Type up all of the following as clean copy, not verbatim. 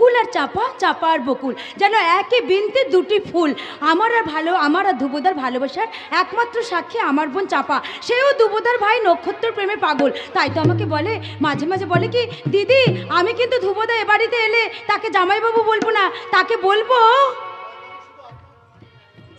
বকুল আর চাপা, চাপা আর বকুল, যেন একই বিনতে দুটি ফুল। আমার আর ধ্রুবদার ভালোবাসার একমাত্র সাক্ষী আমার বোন চাপা। সেও ধ্রুবদার ভাই নক্ষত্রের প্রেমে পাগল। তাই তো আমাকে বলে, মাঝে মাঝে বলে কি, দিদি আমি কিন্তু ধ্রুবদা এ বাড়িতে এলে তাকে জামাইবাবু বলবো না, তাকে বলবো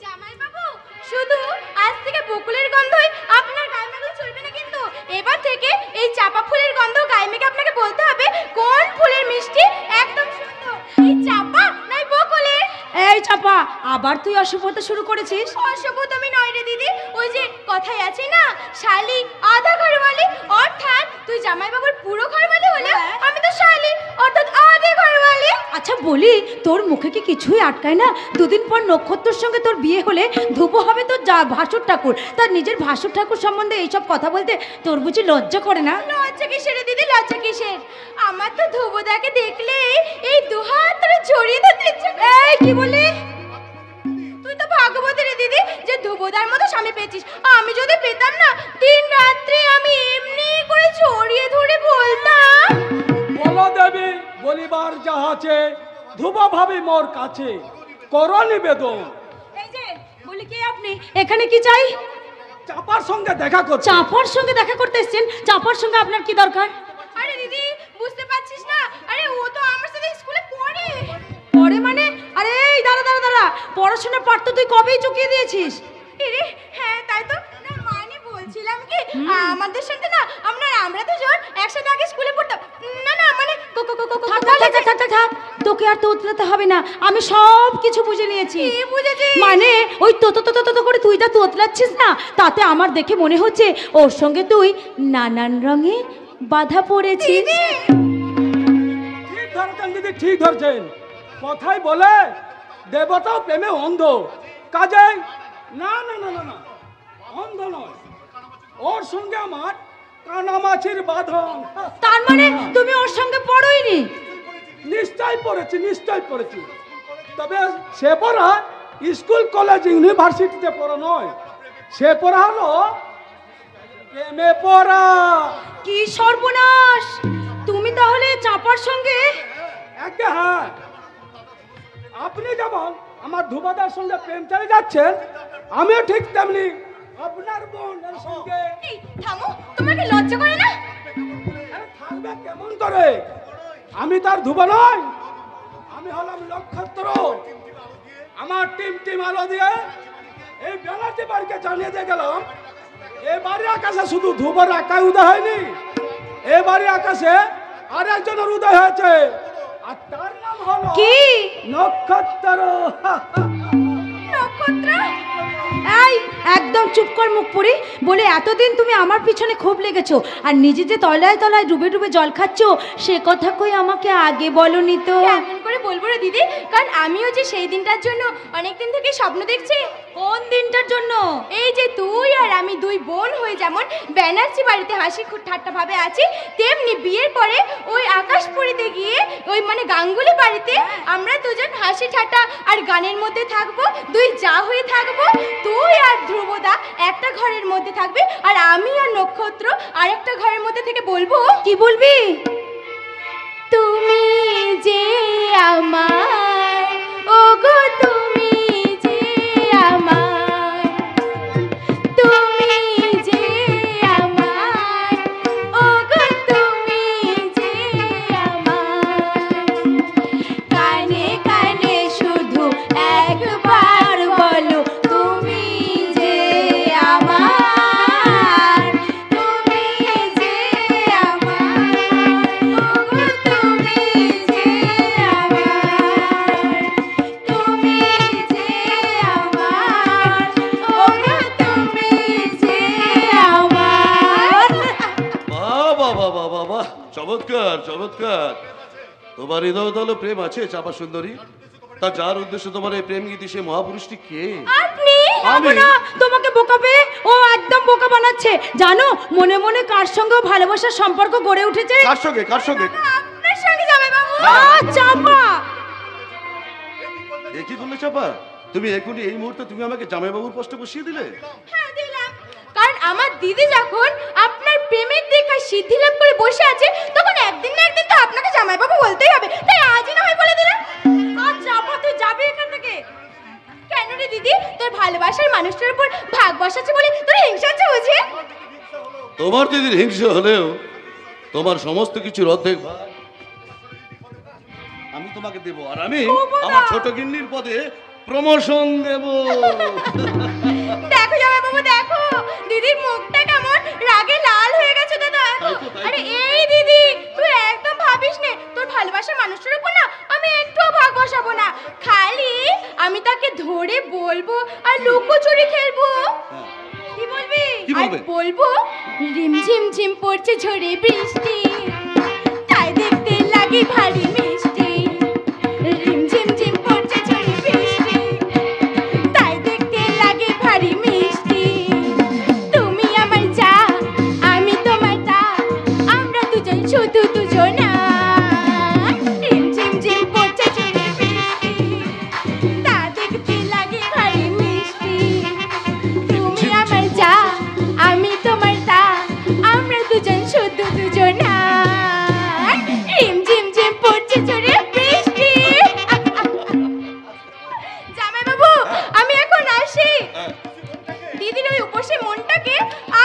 জামাইবাবু। শুধু আজ থেকে বকুলের গন্ধই আপনার গায়ে মাখলে চলবে না, কিন্তু এবার থেকে এই চাপা ফুলের গন্ধ গায়ে মেখে আপনাকে বলতে হবে কোন ফুলের মিষ্টি একদম সুন্দর, এই চাপা নাই বকুলের। এই চাপা, আবার তুই অসভ্যতা শুরু করেছিস। অসভ্যতা আমি নয় রে দিদি, ওই যে কথাই আছে না, শালি আধা ঘরওয়ালি, অর্থাৎ তুই জামাইবাবুর পুরো ঘরওয়ালি হলে আমি তো শালি অর্থাৎ আধা ঘরওয়ালি। আচ্ছা বলি, তোর মুখে কি কিছুই আটকায় না? দুদিন পর নক্ষত্রের সঙ্গে তোর বিয়ে হলে ধ্রুব হবে তোর ভাসুর ঠাকুর। তার নিজের ভাসুর ঠাকুর সম্বন্ধে এইসব কথা বলতে তোর বুঝি লজ্জা করে না? লজ্জা কিসের রে দিদি, লজ্জা কিসের? আমার তো ধ্রুবদাকে দেখলে এই দুহাত ধরে জড়িয়ে ধরতে ইচ্ছে। এই কি বলি? তুই তো ভাগ্যবতী রে দিদি যে ধ্রুবদার মতো স্বামী পেয়েছিস। আমি যদি পেতাম না, দিন রাত্রি আমি এমনি করে জড়িয়ে ধরে বলতাম, বলো দেবী বলিবার যাহাছে, ধ্রুব ভাবি মোর কাছে করো নিবেদন। এই যে বলি, কে আপনি? এখানে কি চাই? চাপার সঙ্গে দেখা করতে। চাপার সঙ্গে দেখা করতে এসেছেন? চাপার সঙ্গে আপনার কি দরকার? আরে দিদি বুঝতে পারছিস না, আরে ও তো আমার সাথে স্কুলে পড়ে। পড়ে মানে? আরে এই দাঁড়া দাঁড়া দাঁড়া, পড়াশোনার পাঠ তো তুই কবেই চুকিয়ে দিয়েছিস। এরে হ্যাঁ তাই তো না, মানে বলছিলাম কি আমাদের সঙ্গে না আমরা দুজন একসাথে আগে স্কুলে পড়তাম। না না মানে থাক, তোকে আর তোতলাতে হবে না, আমি সব কিছু বুঝে নিয়েছি। বুঝেছিস? মানে ওই তো করে তুই যা তোতলাচ্ছিস না, তাতে আমার দেখে মনে হচ্ছে ওর সঙ্গে তুই নানান রঙে বাধা পড়েছিস। ঠিক ধরছেন দিদি, ঠিক ধরছেন। কথাই বলে দেবতাও প্রেমে অন্ধ, কাজে না না না না না অন্ধ নয়, ওর সঙ্গে আমার কানামাছির বাঁধন। তার মানে তুমি ওর সঙ্গে পড়োইনি? নিশ্চয় পড়েছি, তবে সে পড়া স্কুল কলেজ ইউনিভার্সিটিতে পড়া নয়, সে পড়া হলো প্রেমে পড়া। কি সর্বনাশ! তুমি তাহলে চাপার সঙ্গে? একে হ্যাঁ, আপনি যেমন আমার ধ্রুবদার সঙ্গে প্রেম চালিয়ে যাচ্ছেন, আমিও ঠিক তেমনি আপনার বোনের সঙ্গে। থামো, তোমাকে লজ্জা করে না? থাকবে কেমন করে? আমি তার ধ্রুব নই, আমি হলাম নক্ষত্র। আমার টিম আলো দিয়ে এই ব্যানার্জি বাড়িকে জানিয়ে দিয়ে গেলাম, এ বাড়ির আকাশে শুধু ধ্রুবর একাই উদয় হয়নি, এ বাড়ির আকাশে আর একজনের উদয় হয়েছে, আর তার নাম হলো কি? নক্ষত্র। নক্ষত্র? এই একদম চুপ কর মুখ পুরি। বলে এতদিন তুমি আমার পিছনে খুব লেগেছো, আর নিজে যে তলায় তলায় ডুবে ডুবে জল খাচ্ছ, সে কথা কই আমাকে আগে বলনি তো? এমন করে বলবো রে দিদি, কারণ আমিও যে সেই দিনটার জন্য অনেকদিন থেকে স্বপ্ন দেখছি। কোন দিনটার জন্য? এই যে তুই আর আমি দুই বোন হয়ে যেমন ব্যানার্জি বাড়িতে হাসি ঠাট্টা ভাবে আছি, তেমনি বিয়ের পরে ওই আকাশপুরীতে গিয়ে ওই মানে গাঙ্গুলি বাড়িতে আমরা দুজন হাসি ঠাট্টা আর গানের মধ্যে থাকবো, দুই যা হয়ে থাকবো। তুই আর ধ্রুবদা একটা ঘরের মধ্যে থাকবে, আর আমি আর নক্ষত্র আর একটা ঘরের মধ্যে থেকে বলবো। কি বলবি? তুমি যে আমার, ওগো তুমি যে আমার, তুমি যে আমার, ওগো তুমি যে আমার, কানে কানে শুধু একবার বলো তুমি যে আমার, তুমি যে আমার, ওগো তুমি যে আমার, তুমি যে আমার, ওগো তুমি যে আমার। বাহ, চমৎকার চমৎকার। তোমার হৃদয় দল প্রেম আছে চাপা সুন্দরী, তা যার উদ্দেশ্য তোমার এই প্রেম গীতি, সে মহাপুরুষটি কে? আপনি? আমি না, তোমাকে বোকাবে, ও একদম বোকা বানাচ্ছে। জানো মনে মনে কার সঙ্গে ভালোবাসার সম্পর্ক গড়ে উঠেছে? কার সঙ্গে? কার সঙ্গে? আপনার সঙ্গে যাবে বাবু। চাপা! এ কি করলে চাপা? তুমি এখনই এই মুহূর্তে তুমি আমাকে জামাইবাবুর পোস্টে বসিয়ে দিলে? হ্যাঁ দিলাম, কারণ আমার দিদি যখন আপনার প্রেমের দেখা সিদ্ধি লাভ করে বসে আছে, তখন একদিন না একদিন তো আপনাকে জামাইবাবু বলতেই হবে। তাই আজই না হয় বলে দিদি তোর ভালোবাসার মানুষটার উপর ভাগ বসাচ্ছে বলে তোর হিংসা চলছে? তোমার দিদির হিংসা হলেও তোমার সমস্ত কিছুর অর্ধেক ভাগ আমি তোমাকে দেব, আর আমি আমার ছোট গিন্নির পদে প্রমোশন দেব। দেখো জামাই বাবু, দেখো দিদির মুখটা কেমন রাগে লাল হয়ে গেছে দাদা। আরে এই দিদি, তুই একদম ভাবিস নে তোর ভালোবাসার মানুষটার উপর না আমি একটুও ভাগ বসাবো না। খালি আমি তাকে ধরে বলবো আর লুকোচুরি খেলবো। কি বলবি? কি বলবে? আর বলবো রিমঝিম ঝিম পড়ছে ঝরে বৃষ্টি, তাই দেখতে লাগে ভারী মিষ্টি। রিমঝিম ঝিম পড়ছে ঝরে বৃষ্টি, তাই দেখতে লাগে ভারী মিষ্টি। তুমি আমার যা, আমি তোমার তা, আমরা দুজন শুধু দুজনা। রিমঝিম ঝিম পড়ছে ঝরে বৃষ্টি, তা দেখতে লাগে ভারী মিষ্টি। তুমি আমার যা, আমি তোমার তা, আমরা দুজন শুধু দুজনা। রিমঝিম ঝিম পড়ছে ঝরে বৃষ্টি। জামাই বাবু, আমি এখন আসি। দিদির ওই উপসে মনটাকে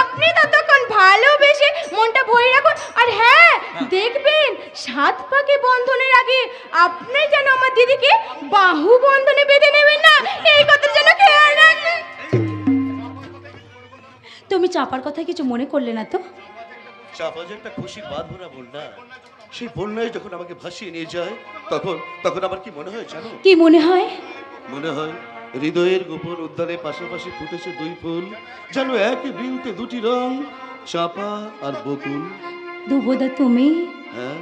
আপনি ততক্ষণ ভালোবেসে মনটা ভরে রাখুন। আর হ্যাঁ, দেখবেন 7 পাকে বন্ধনের আগে আপনি যেন আমার দিদিকে বাহু বন্ধনে বেঁধে নেবেন না, এই কথা যেন খেয়াল রাখবেন। তুমি চাপার কথা কিছু মনে করলে না তো? চাপা যে একটা খুশির বাঁধ ভরা বন্যা, সেই বন্যায় যখন আমাকে ভাসিয়ে নিয়ে যায় তখন তখন আমার কি মনে হয় জানো? কি মনে হয়? মনে হয় হৃদয়ের গোপন উদ্যানে পাশাপাশি ফুটেছে 2 ফুল, যেন একই বৃন্তে 2টি রং, চাপা আর বকুল। ধ্রুবদা তুমি? হ্যাঁ,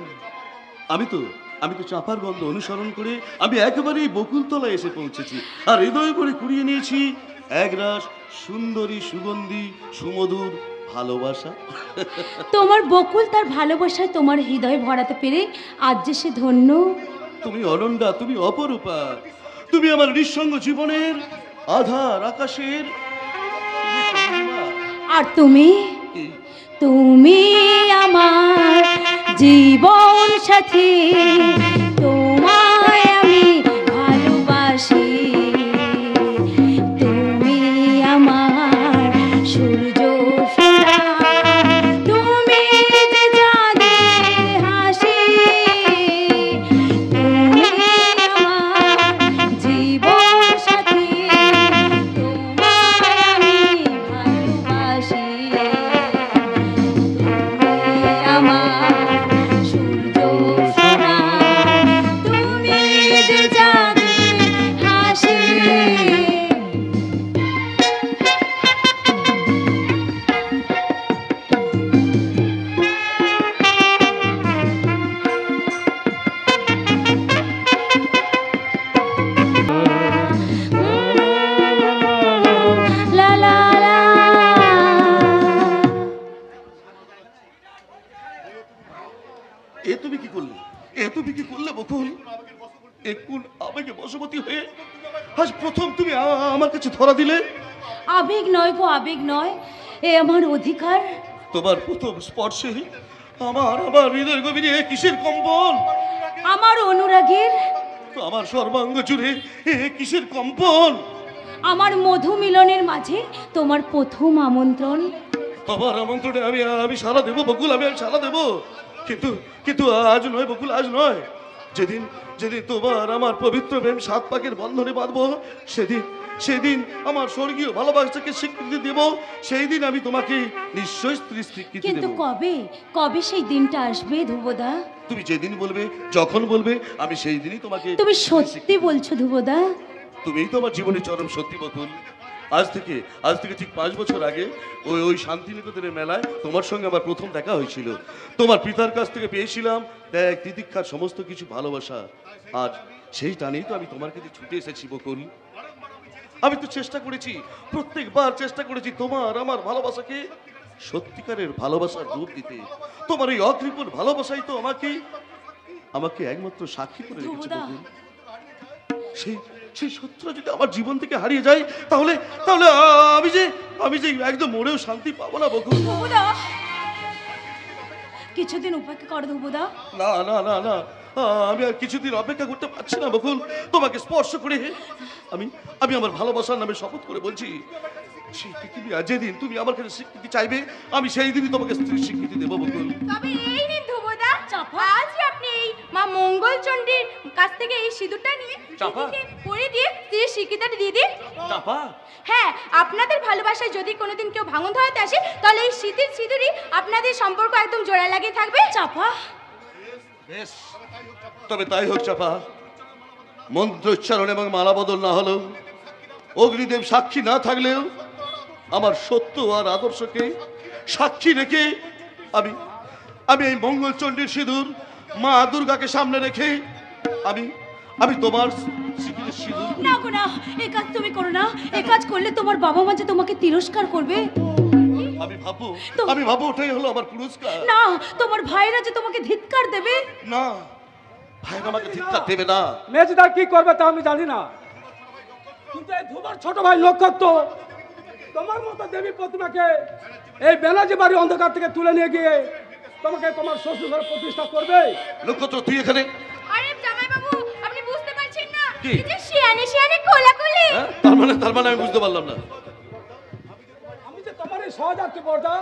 আমি তো চাপার গন্ধ অনুসরণ করে আমি একেবারেই বকুল তলায় এসে পৌঁছেছি, আর হৃদয় করে কুড়িয়ে নিয়েছি একরাশ সুন্দরী সুগন্ধি সুমধুর ভালোবাসা। তোমার বকুল তার ভালোবাসায় তোমার হৃদয় ভরাতে পেরে আজ যে সে ধন্য। তুমি অনন্যা, তুমি অপরূপা, তুমি আমার নিঃসঙ্গ জীবনের আধার আকাশের। আর তুমি? কি? তুমি আমার জীবন সাথী, তোমায় আমি ভালোবাসি। তুমি আমার সূর্য সোনা, তুমি যে চাঁদের হাসি। তুমি আমার জীবন সাথী, তোমায় আমি ভালোবাসি। আমার সূর্য সোনা, তুমি যে চাঁদের হাসি। লা লা লা। এ তুমি কি করলে? বকুল? কোন আবেগে বশবর্তী হয়ে আজ প্রথম তুমি আমার কাছে ধরা দিলে? আবেগ নয় গো, আবেগ নয়, এ আমার অধিকার। তোমার প্রথম স্পর্শে আমার হৃদয় গভীরে কিসের কম্পন? আমার অনুরাগের, আমার সর্বাঙ্গ জুড়ে কিসের কম্পন? আমার মধু মিলনের মাঝে তোমার প্রথম আমন্ত্রণ। তোমার আমন্ত্রণে আমি সাড়া দেবো বকুল, আমি সাড়া দেবো, কিন্তু আজ নয় বকুল, আজ নয়। যেদিন তোমার আমার পবিত্র প্রেম 7 পাকের বন্ধনে বাঁধবো, সেদিন আমার স্বর্গীয় ভালোবাসাকে স্বীকৃতি দেব, সেই দিন আমি তোমাকে নিশ্চয় স্বীকৃতি কিন্তু দেব। কবে সেই দিনটা আসবে ধ্রুবদা? তুমি যেদিন বলবে, যখন বলবে, আমি সেই দিনই তোমাকে। তুমি সত্যি বলছো ধ্রুবদা? তুমিই তো আমার জীবনের চরম সত্যি বকুল। আজ থেকে ঠিক 5 বছর আগে ওই শান্তিনিকেতনের মেলায় তোমার সঙ্গে আমার প্রথম দেখা হয়েছিল। তোমার পিতার কাছ থেকে পেয়েছিলাম ত্যাগ তিতিক্ষার সমস্ত কিছু ভালোবাসা। আজ সেই টানেই তো আমি তোমার কাছে ছুটে এসেছি বকুল। আমি তো প্রত্যেকবার চেষ্টা করেছি তোমার আমার ভালোবাসাকে সত্যিকারের ভালোবাসার রূপ দিতে। তোমার এই অকৃপণ ভালোবাসাই তো আমাকে একমাত্র সাক্ষী করে রেখেছে বকুল। সেই সত্যটা যদি আমার জীবন থেকে হারিয়ে যায়, তাহলে আমি যে একদম মরেও শান্তি পাবো না বকুল। ধ্রুবদা, কিছুদিন উপেক্ষা করো ধ্রুবদা। না, আমি আর কিছুদিন অপেক্ষা করতে পারছি না বকুল, তোমাকে স্পর্শ করে আমি আমি আমার ভালোবাসার নামে শপথ করে বলছি, সেই পৃথিবী আর যেদিন তুমি আমার কাছে স্বীকৃতি চাইবে আমি সেই দিনই তোমাকে স্ত্রীর স্বীকৃতি দেবো বকুল। তবে এই নিন ধ্রুবদা, আজই আপনি এই মা মঙ্গলচণ্ডীর কাছ থেকে এই সিঁদুরটা নিয়ে চাপা? দিদিকে পরিয়ে দিয়ে স্ত্রীর স্বীকৃতিটা দিয়ে দিন। চাপা, হ্যাঁ, আপনাদের ভালোবাসায় যদি কোনোদিন কেউ ভাঙন ধরাতে আসে তাহলে এই শীতের সিঁদুরই আপনাদের সম্পর্ক একদম জোড়া লাগিয়ে থাকবে। চাপা, বেশ, তবে তাই হোক চাপা। মন্ত্র উচ্চারণ এবং মালা বদল না হলেও, অগ্নিদেব সাক্ষী না থাকলেও, আমার সত্য আর আদর্শকে সাক্ষী রেখে আমি আমি এই মঙ্গলচণ্ডীর সিঁদুর মা দুর্গাকে সামনে রেখে আমি আমি তোমার স্বীকৃতির সিঁদুর না গো না, এ কাজ তুমি করো না। এ কাজ করলে তোমার বাবা মা যে তোমাকে তিরস্কার করবে। আমি ভাবো ওটাই হলো আমার পুরস্কার। না, তোমার ভাইরা যে তোমাকে ধিক্কার দেবে। না, ভাইরা আমাকে ধিক্কার দেবে না। মেজদা কি করবে তা আমি জানি না, কিন্তু এই ধ্রুবর ছোট ভাই নক্ষত্র তোমার মতো দেবী প্রতিমাকে এই ব্যানার্জি বাড়ি অন্ধকার থেকে তুলে নিয়ে গিয়ে তোমাকে তোমার শ্বশুর ঘরে প্রতিষ্ঠা করবে। নক্ষত্র তুই এখানে? আরে জামাই বাবু, আপনি বুঝতে পারছেন না? কি? এই যে শিয়ানে শিয়ানে কোলাকুলি। হ্যাঁ, তার মানে আমি বুঝতে পারলাম না। আমি যে তোমার এই সহযাত্রী বর্দা,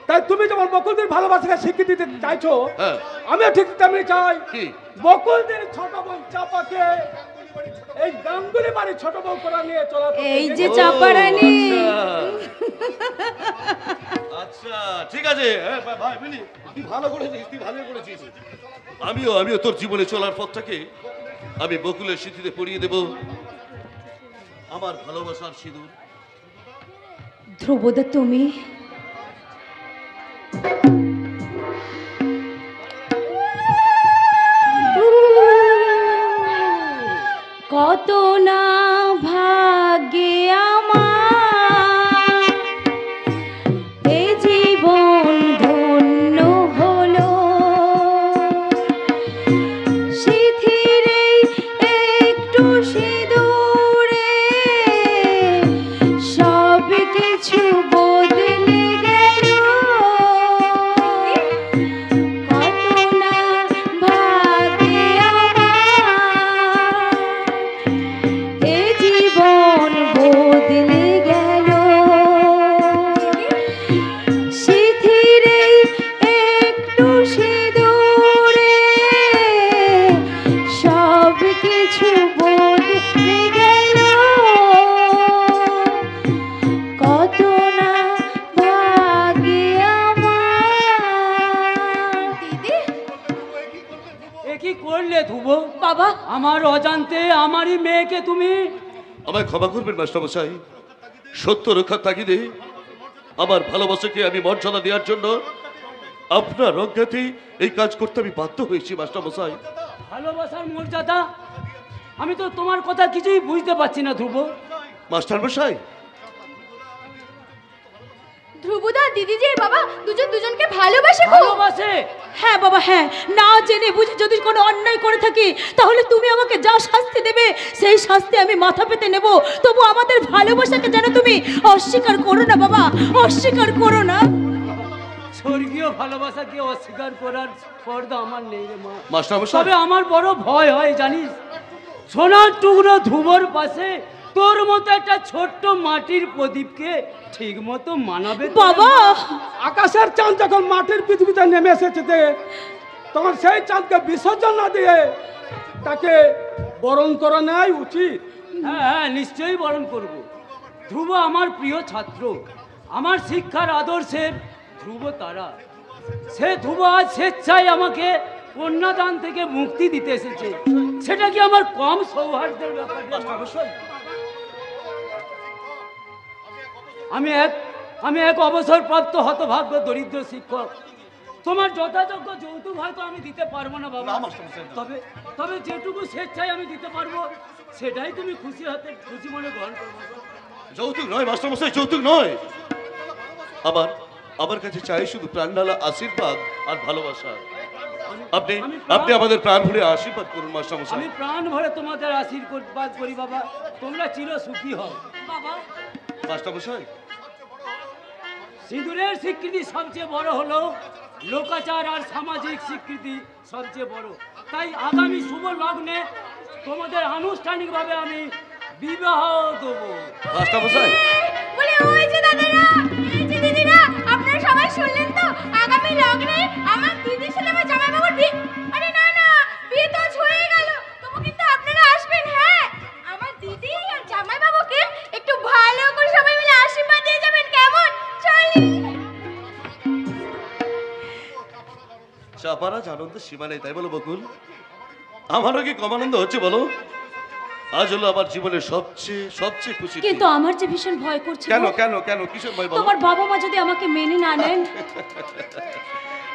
তাই তুমি যেমন বকুলদের ভালোবাসাকে স্বীকৃতি দিতে চাইছো, হ্যাঁ। আমিও ঠিক তেমনি চাই কি? বকুলদের ছোট বোন চাপাকে এই গাঙ্গুলি বাড়ি ছোট বউ করে নিয়ে চলা। এই যে চাপা রানী। আচ্ছা ঠিক আছে, ভাই মিলি তুই ভালো করেছিস, তুই ভালো করেছিস। আমিও তোর জীবনে চলার পথটাকে আমি বকুলের স্মৃতিতে পড়িয়ে দেব আমার ভালোবাসার সিঁদুর। ধ্রুবদা, তুমি কত না ভাগ্যে আমার এ জীবন ধন্য হলো, সিঁথিরে একটু সিঁদুরে সব কিছু বদলে গেল। কত না ভাগ্যে আমার এ জীবন বদলে গেল, সিঁথিরে একটু সিঁদুরে সব কিছু বদলে গেল। কত না ভাগ্যে আমার। দিদি, এ কি করলে ধ্রুব? বাবা, আমার অজান্তে আমারই মেয়েকে তুমি। আমায় ক্ষমা করবেন মাস্টারমশাই, সত্য রক্ষার তাগিদে আমার ভালোবাসাকে আমি মর্যাদা দেওয়ার জন্য আপনার অজ্ঞাতে এই কাজ করতে আমি বাধ্য হয়েছি মাস্টারমশাই। ভালোবাসার মর্যাদা? আমি তো তোমার কথা কিছুই বুঝতে পারছি না ধ্রুব। মাস্টারমশাই, ধ্রুবদা দিদি যে বাবা দুজন দুজনকে ভালোবাসে খুব। ভালোবাসে? হ্যাঁ বাবা, হ্যাঁ। না জেনে বুঝে যদি কোনো অন্যায় করে থাকি তাহলে তুমি আমাকে যা শাস্তি দেবে সেই শাস্তি আমি মাথা পেতে নেব। তবু আমাদের ভালোবাসাকে যেন তুমি অস্বীকার করো না বাবা, অস্বীকার করো না। স্বর্গীয় ভালোবাসাকে অস্বীকার করার পর্দা আমার নেই রে মা। মাস্টারমশাই, তবে আমার বড় ভয় হয় জানিস, সোনার টুকরো ধ্রুবর পাশে তোর মতো একটা ছোট্ট মাটির প্রদীপকে ঠিক মতো মানাবে তো? বাবা, আকাশের চাঁদ যখন মাটির পৃথিবীতে নেমে এসেছে তখন সেই চাঁদকে বিসর্জন না দিয়ে তাকে বরণ করা নেয় উচিত। হ্যাঁ হ্যাঁ, নিশ্চয়ই বরণ করব। ধ্রুব আমার প্রিয় ছাত্র, আমার শিক্ষার আদর্শের ধ্রুব তারা। সে ধ্রুব আজ স্বেচ্ছায় আমাকে কন্যাদান থেকে মুক্তি দিতে এসেছে। সেটা কি আমার কম সৌহার্দ্যের ব্যাপার? আমি এক অবসরপ্রাপ্ত হতভাগ্য দরিদ্র শিক্ষক। তোমার যথাযোগ্য যৌতুক হয়তো আমি দিতে পারবো না বাবা, তবে তবে যেটুকু স্বেচ্ছায় আমি দিতে পারবো সেটাই তুমি খুশি মনে গ্রহণ করবো। যৌতুক নয় মাস্টারমশাই, যৌতুক নয়। আমার কাছে চাই শুধু প্রাণঢালা আশীর্বাদ আর ভালোবাসা। আপনি আমাদের প্রাণ ভরে আশীর্বাদ করুন মাস্টারমশাই। আমি প্রাণ ভরে তোমাদের আশীর্বাদ করি বাবা, তোমরা চির সুখী হও। বাবা, মাস্টারমশাই, সিঁদুরের স্বীকৃতি সবচেয়ে বড় হলো লোকাচার আর সামাজিক স্বীকৃতি সবচেয়ে বড়। তাই আগামী শুভ লগ্নে তোমাদের আনুষ্ঠানিকভাবে আমি বিবাহ দেবো। মাস্টারমশাই, বলে ওই যে দাদারা, এই যে দিদিরা, আপনারা সবাই শুনলেন তো, আগামী লগ্নে আমার দিদির সাথে আমার জামাইবাবুর বিয়ে। আরে না না, বিয়ে তো আজ হয়ে গেল, তবু কিন্তু আপনারা আসবেন। হ্যাঁ, আমার দিদি আর জামাইবাবুকে একটু ভালো করে সবাই মিলে আশীর্বাদ দিয়ে যাবেন, কেমন? চলি। চাপারা আনন্দের সীমা নেই, তাই বলো বকুল? আমারও কি কম আনন্দ হচ্ছে বলো? আজ হলো আমার জীবনের সবচেয়ে সবচেয়ে খুশি। কিন্তু আমার যে ভীষণ ভয় করছে কেন গো। কেন কেন কিসের ভয় বলো? তোমার বাবা মা যদি আমাকে মেনে না নেন।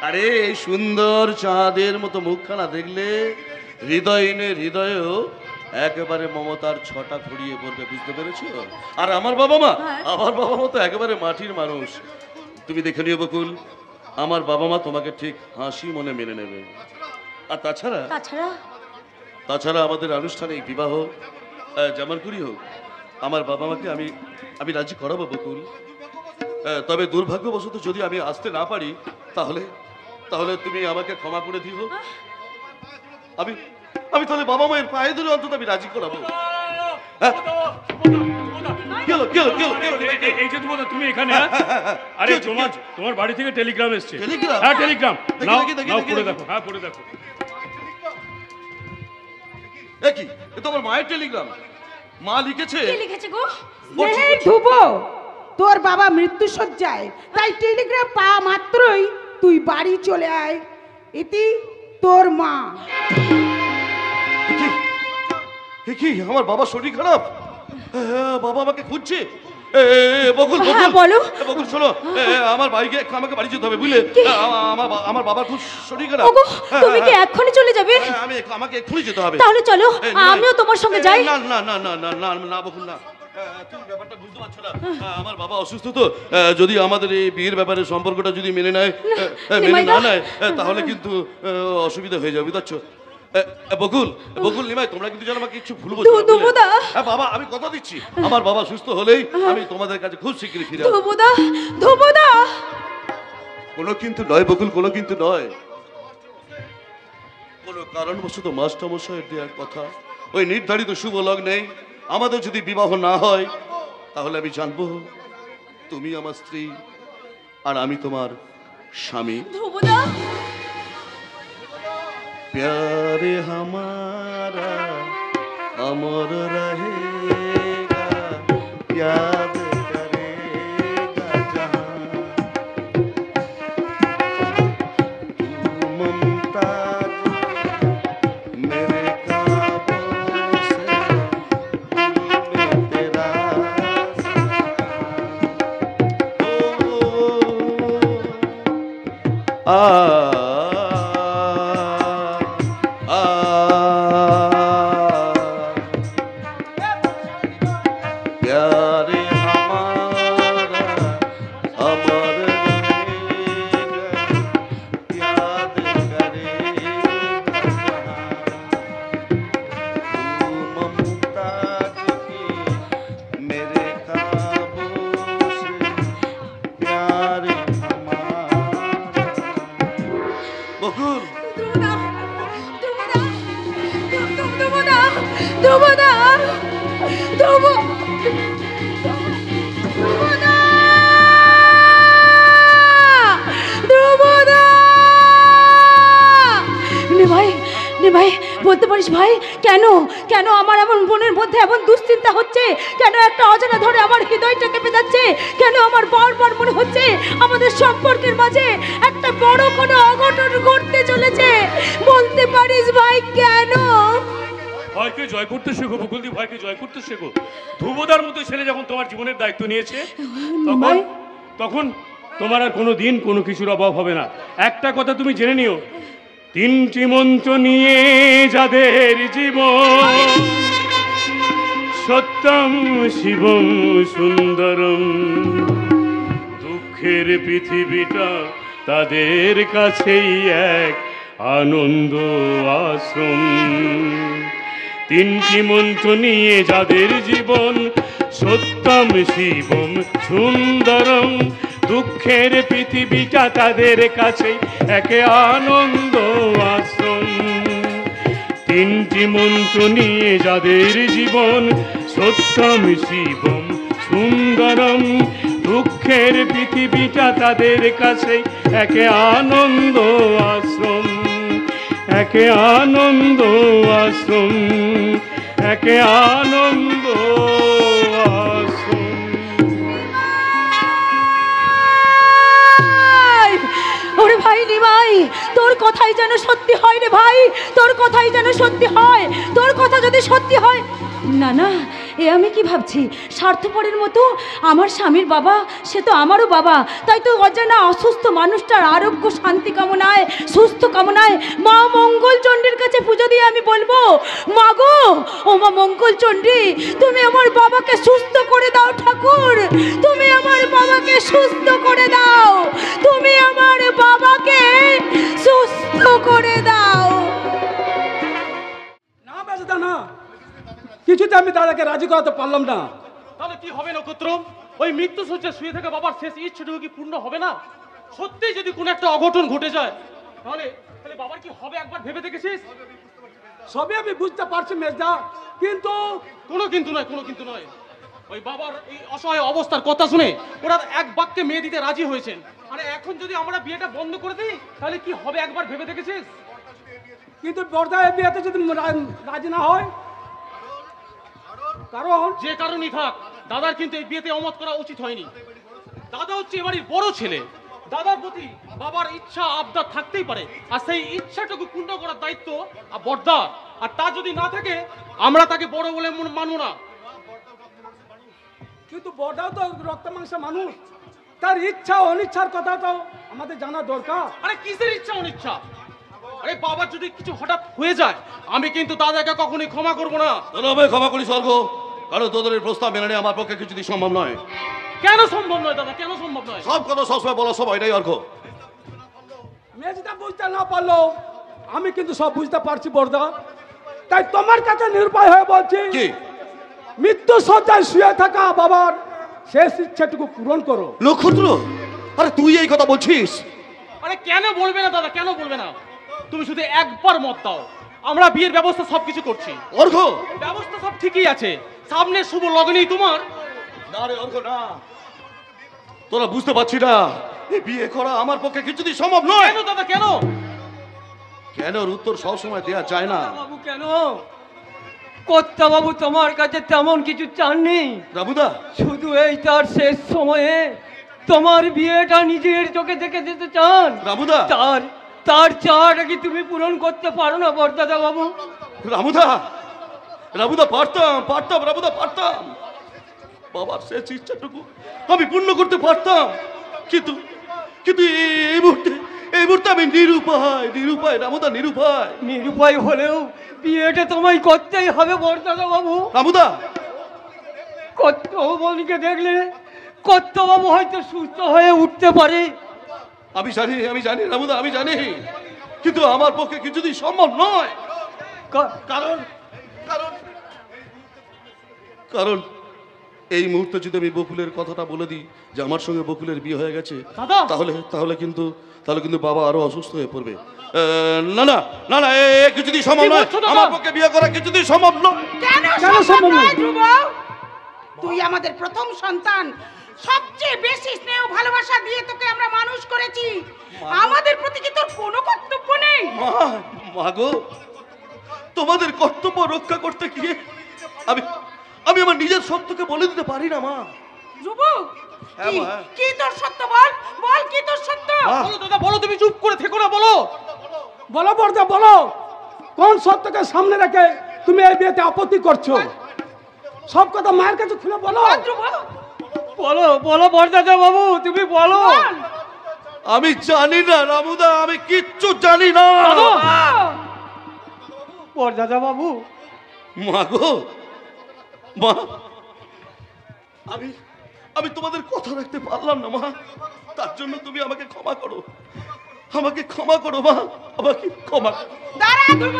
আরে এই সুন্দর চাঁদের মতো মুখখানা দেখলে হৃদয়েও একেবারে মমতার ছটা ছড়িয়ে পড়বে, বুঝতে পেরেছো? আর আমার বাবা মা, আমার বাবা মা তো একেবারে মাটির মানুষ। তুমি দেখে নিও বকুল, আমার বাবা মা তোমাকে ঠিক হাসি মনে মেনে নেবে। আর তাছাড়া আমাদের আনুষ্ঠানিক বিবাহ যেমন করি হোক, আমার বাবা মাকে আমি রাজি করাবো বকুল। তবে দুর্ভাগ্যবশত যদি আমি আসতে না পারি, তাহলে তুমি আমাকে ক্ষমা করে দিও। আমি তাহলে বাবা মায়ের পায়ে ধরে অন্তত আমি রাজি করাবো। এই যে তুমি এখানে, আরে তোমার বাড়ি থেকে টেলিগ্রাম এসছে। টেলিগ্রাম? হ্যাঁ, টেলিগ্রাম। নাও দেখি। পড়ে দেখো। হ্যাঁ, পড়ে দেখো। কি এ তো আমার মায়ের টেলিগ্রাম। মা লিখেছে। কি লিখেছে গো? এই ধ্রুব, তোর বাবা মৃত্যুশয্যায়, তাই টেলিগ্রাম পাওয়া মাত্রই তুই বাড়ি চলে আয়। ইতি তোর মা। কি আমার বাবা শরীর খারাপ? বাবা আমাকে খুঁজছে। বকুল হ্যাঁ, বলো। বকুল শোনো, আমার বাইকে আমাকে বাড়ি যেতে হবে, বুঝলে? আমার বাবার খুব শরীর খারাপ। ওগো, তুমি কি এক্ষুনি চলে যাবে? আমাকে এক্ষুনি যেতে হবে। তাহলে চলো, আমিও তোমার সঙ্গে যাই। না না না না না না না বকুল না, তুমি ব্যাপারটা বুঝতে পারছো না। আমার বাবা অসুস্থ তো, যদি আমাদের এই বিয়ের ব্যাপারে সম্পর্কটা যদি মেনে না নেয়, তাহলে কিন্তু অসুবিধা হয়ে যাবে, বুঝতে বকুল নিমাই, তোমরা কিন্তু যেন আমাকে কিছু ভুল বুঝো না। বাবা, আমি কথা দিচ্ছি, আমার বাবা সুস্থ হলেই আমি তোমাদের কাছে খুব শীঘ্রই ফিরে আসবো। ধ্রুবদা, কোনো কিন্তু নয় বকুল, কোনো কিন্তু নয়। কোনো কারণবশত মাস্টারমশাইয়ের দেওয়ার কথা, ওই নির্ধারিত শুভ লগ্নে আমাদের যদি বিবাহ না হয়, তাহলে আমি জানবো তুমি আমার স্ত্রী আর আমি তোমার স্বামী। ধ্রুবদা, प्यारे हमारा अमर रहेगा, याद करेगा जहां तू मुमताज मेरे ख्वाबों से, दिल में तेरा प्यारे हमारा अमर रहेगा, याद करेगा तू मुमताज की मेरे ख्वाबों से, प्यारे हमारा। बकुल, ভাই বলতে পারিস ভাই, কেন কেন আমার এমন মনের মধ্যে এমন দুশ্চিন্তা হচ্ছে? কেন একটা অজানা ধরে আমার হৃদয়টা কেঁপে যাচ্ছে? কেন আমার বারবার মনে হচ্ছে আমাদের সম্পর্কের মাঝে একটা বড় কোনো অঘটন ঘটতে চলেছে? বলতে পারিস ভাই কেন? ভয়কে জয় করতে শেখো বকুলদি, ভয়কে জয় করতে শেখো। ধ্রুবদার মতো ছেলে যখন তোমার জীবনের দায়িত্ব নিয়েছে, তখন তোমার আর কোনো দিন কোনো কিছুর অভাব হবে না। একটা কথা তুমি জেনে নিও, তিনটি মন্ত্র নিয়ে যাদের জীবন, সত্যম শিবম সুন্দরম, দুঃখের পৃথিবীটা তাদের কাছেই এক আনন্দ আশ্রম। তিনটি মন্ত্র নিয়ে যাদের জীবন, সত্যম শিবম সুন্দরম, দুঃখের পৃথিবীটা তাদের কাছে একে আনন্দ আশ্রম। তিনটি মন্ত্র নিয়ে যাদের জীবন, সত্যম শিবম সুন্দরম। দুঃখের পৃথিবীটা তাদের কাছে একে আনন্দ আশ্রম, একে আনন্দ আশ্রম, একে আনন্দ আশ্রম। ওরে ভাই নিমাই, তোর কথাই যেন সত্যি হয় রে ভাই, তোর কথাই যেন সত্যি হয়। তোর কথা যদি সত্যি হয়, না না, এ আমি কি ভাবছি, স্বার্থপরের মতো আমার স্বামীর বাবা, সে তো আমারও বাবা। তাই তো অজানা অসুস্থ মানুষটার আরোগ্য শান্তি কামনায়, সুস্থ কামনায় মা মঙ্গলচণ্ডীর কাছে পুজো দিয়ে আমি বলবো, মা গো, ও মা মঙ্গলচণ্ডী, তুমি আমার বাবাকে সুস্থ করে দাও ঠাকুর, তুমি আমার বাবাকে সুস্থ করে দাও, তুমি আমার বাবাকে সুস্থ করে দাও। না বেজদা না, কিছুতে আমি দাদাকে রাজি করাতে পারলাম না। তাহলে কি হবে নক্ষত্র? ওই মৃত্যু শয্যায় শুয়ে থেকে বাবার শেষ ইচ্ছেটুকু কি পূর্ণ হবে না? সত্যি যদি কোনো একটা অঘটন ঘটে যায়, তাহলে তাহলে বাবার কি হবে একবার ভেবে দেখেছিস? সবই আমি বুঝতে পারছি মেজদা, কিন্তু কোনো কিন্তু নয়, কোনো কিন্তু নয়। ওই বাবার এই অসহায় অবস্থার কথা শুনে ওরা এক বাক্যে মেয়ে দিতে রাজি হয়েছেন। আরে এখন যদি আমরা বিয়েটা বন্ধ করে দিই, তাহলে কি হবে একবার ভেবে দেখেছিস? কিন্তু বর্দা এই বিয়েতে যদি রাজি না হয়, কারণ যে কারণই থাক, দাদার কিন্তু এই বিয়েতে অমত করা উচিত হয়নি। দাদা হচ্ছে এবারের বড় ছেলে, দাদার প্রতি বাবার ইচ্ছা আবদার থাকতেই পারে, আর সেই ইচ্ছাটুকু পূর্ণ করার দায়িত্ব বর্দা। আর তা যদি না থাকে, আমরা তাকে বড় বলে মানব না। কিন্তু বর্দাও তো রক্ত মাংসের মানুষ, তার ইচ্ছা অনিচ্ছার কথা তো আমাদের জানা দরকার। আরে কিসের ইচ্ছা অনিচ্ছা? আরে বাবার যদি কিছু হঠাৎ হয়ে যায়, আমি কিন্তু দাদাকে কখনোই ক্ষমা করব না। তবে ক্ষমা করি স্বর্গ, কারণ তোদের এই প্রস্তাব মেনে নেওয়া আমার পক্ষে কিছুতেই সম্ভব নয়। কেন সম্ভব নয় দাদা, কেন সম্ভব নয়? সব কথা সবসময় বলা সব এটাই অর্ঘ। মেজদা বুঝতে না পারলো, আমি কিন্তু সব বুঝতে পারছি বর্দা। তাই তোমার কাছে নিরুপায় হয়ে বলছি, কি? মৃত্যু শয্যায় শুয়ে থাকা বাবার শেষ ইচ্ছাটুকু পূরণ করো। নক্ষত্র, আরে তুই এই কথা বলছিস? আরে কেন বলবে না দাদা, কেন বলবে না? তুমি শুধু একবার মত দাও, আমরা বিয়ের ব্যবস্থা সবকিছু করছি। অর্ঘ, ব্যবস্থা সব ঠিকই আছে, সামনে শুভ লগ্নেই তোমার। না রে অর্ঘ না, তোরা বুঝতে পারছি না, এই বিয়ে করা আমার পক্ষে কিছুতেই সম্ভব নয়। কেন দাদা, কেন? কেন উত্তর সবসময় দেওয়া যায় না। বাবু কেন? কর্তা বাবু তোমার কাছে তেমন কিছু চাননি, রাবুদা, শুধু এই তার শেষ সময়ে তোমার বিয়েটা নিজের চোখে দেখে দিতে চান। রাবুদা, তার তার চাওয়াটা কি তুমি পূরণ করতে পারো না বরদাদা বাবু? রাবুদা, রাবুদা পারতাম, পারতাম রাবুদা, পারতাম। বাবার শেষ ইচ্ছাটুকু আমি পূর্ণ করতে পারতাম, কিন্তু কিন্তু এই মুহূর্তে আমি নিরুপায়, নিরুপায় রাবুদা, নিরুপায়। নিরুপায় হলেও বিয়েটা তোমায় করতেই হবে বরদাদা বাবু। রাবুদা, কর্তাবাবুকে দেখলে কর্তাবাবু হয়তো সুস্থ হয়ে উঠতে পারে। আমি জানি রাবুদা, আমি জানি, কিন্তু আমার পক্ষে কিছুতেই সম্ভব নয়। কারণ কারণ কারণ এই মুহূর্তে যদি আমি বকুলের কথাটা বলে দিই যে আমার সঙ্গে বকুলের বিয়ে হয়ে গেছে, দাদা, তাহলে কিন্তু বাবা আরো অসুস্থ হয়ে পড়বে। না না না না, কিছুতেই সম্ভব নয়, আমার পক্ষে বিয়ে করা কিছুতেই সম্ভব নয়। কেন সম্ভব নয় ধ্রুব? তুই আমাদের প্রথম সন্তান, সবচেয়ে বেশি স্নেহ ভালোবাসা দিয়ে তোকে আমরা মানুষ করেছি, আমাদের প্রতি কি তোর কোনো কর্তব্য নেই? মা গো, তোমাদের কর্তব্য রক্ষা করতে গিয়ে আমি আমার নিজের সত্যকে বলে দিতে পারি না মা। ধ্রুব, হ্যাঁ মা। কি তোর সত্য? বল বল, কি তোর সত্য? বলো দাদা, বলো, তুমি চুপ করে থেকো না, বলো। বলো বর্দা, বলো কোন সত্যকে সামনে রেখে তুমি এই বিয়েতে আপত্তি করছো? সব কথা মায়ের কাছে খুলে বলো। ধ্রুব, বলো বলো বরদাদা বাবু, তুমি বলো। আমি জানি না রামুদা, আমি কিচ্ছু জানি না। বরদাদা বাবু, মা গো, মা, আমি তোমাদের কথা রাখতে পারলাম না মা, তার জন্য তুমি আমাকে ক্ষমা করো, আমাকে ক্ষমা করো মা, আমাকে ক্ষমা করো। দাঁড়া ধ্রুব,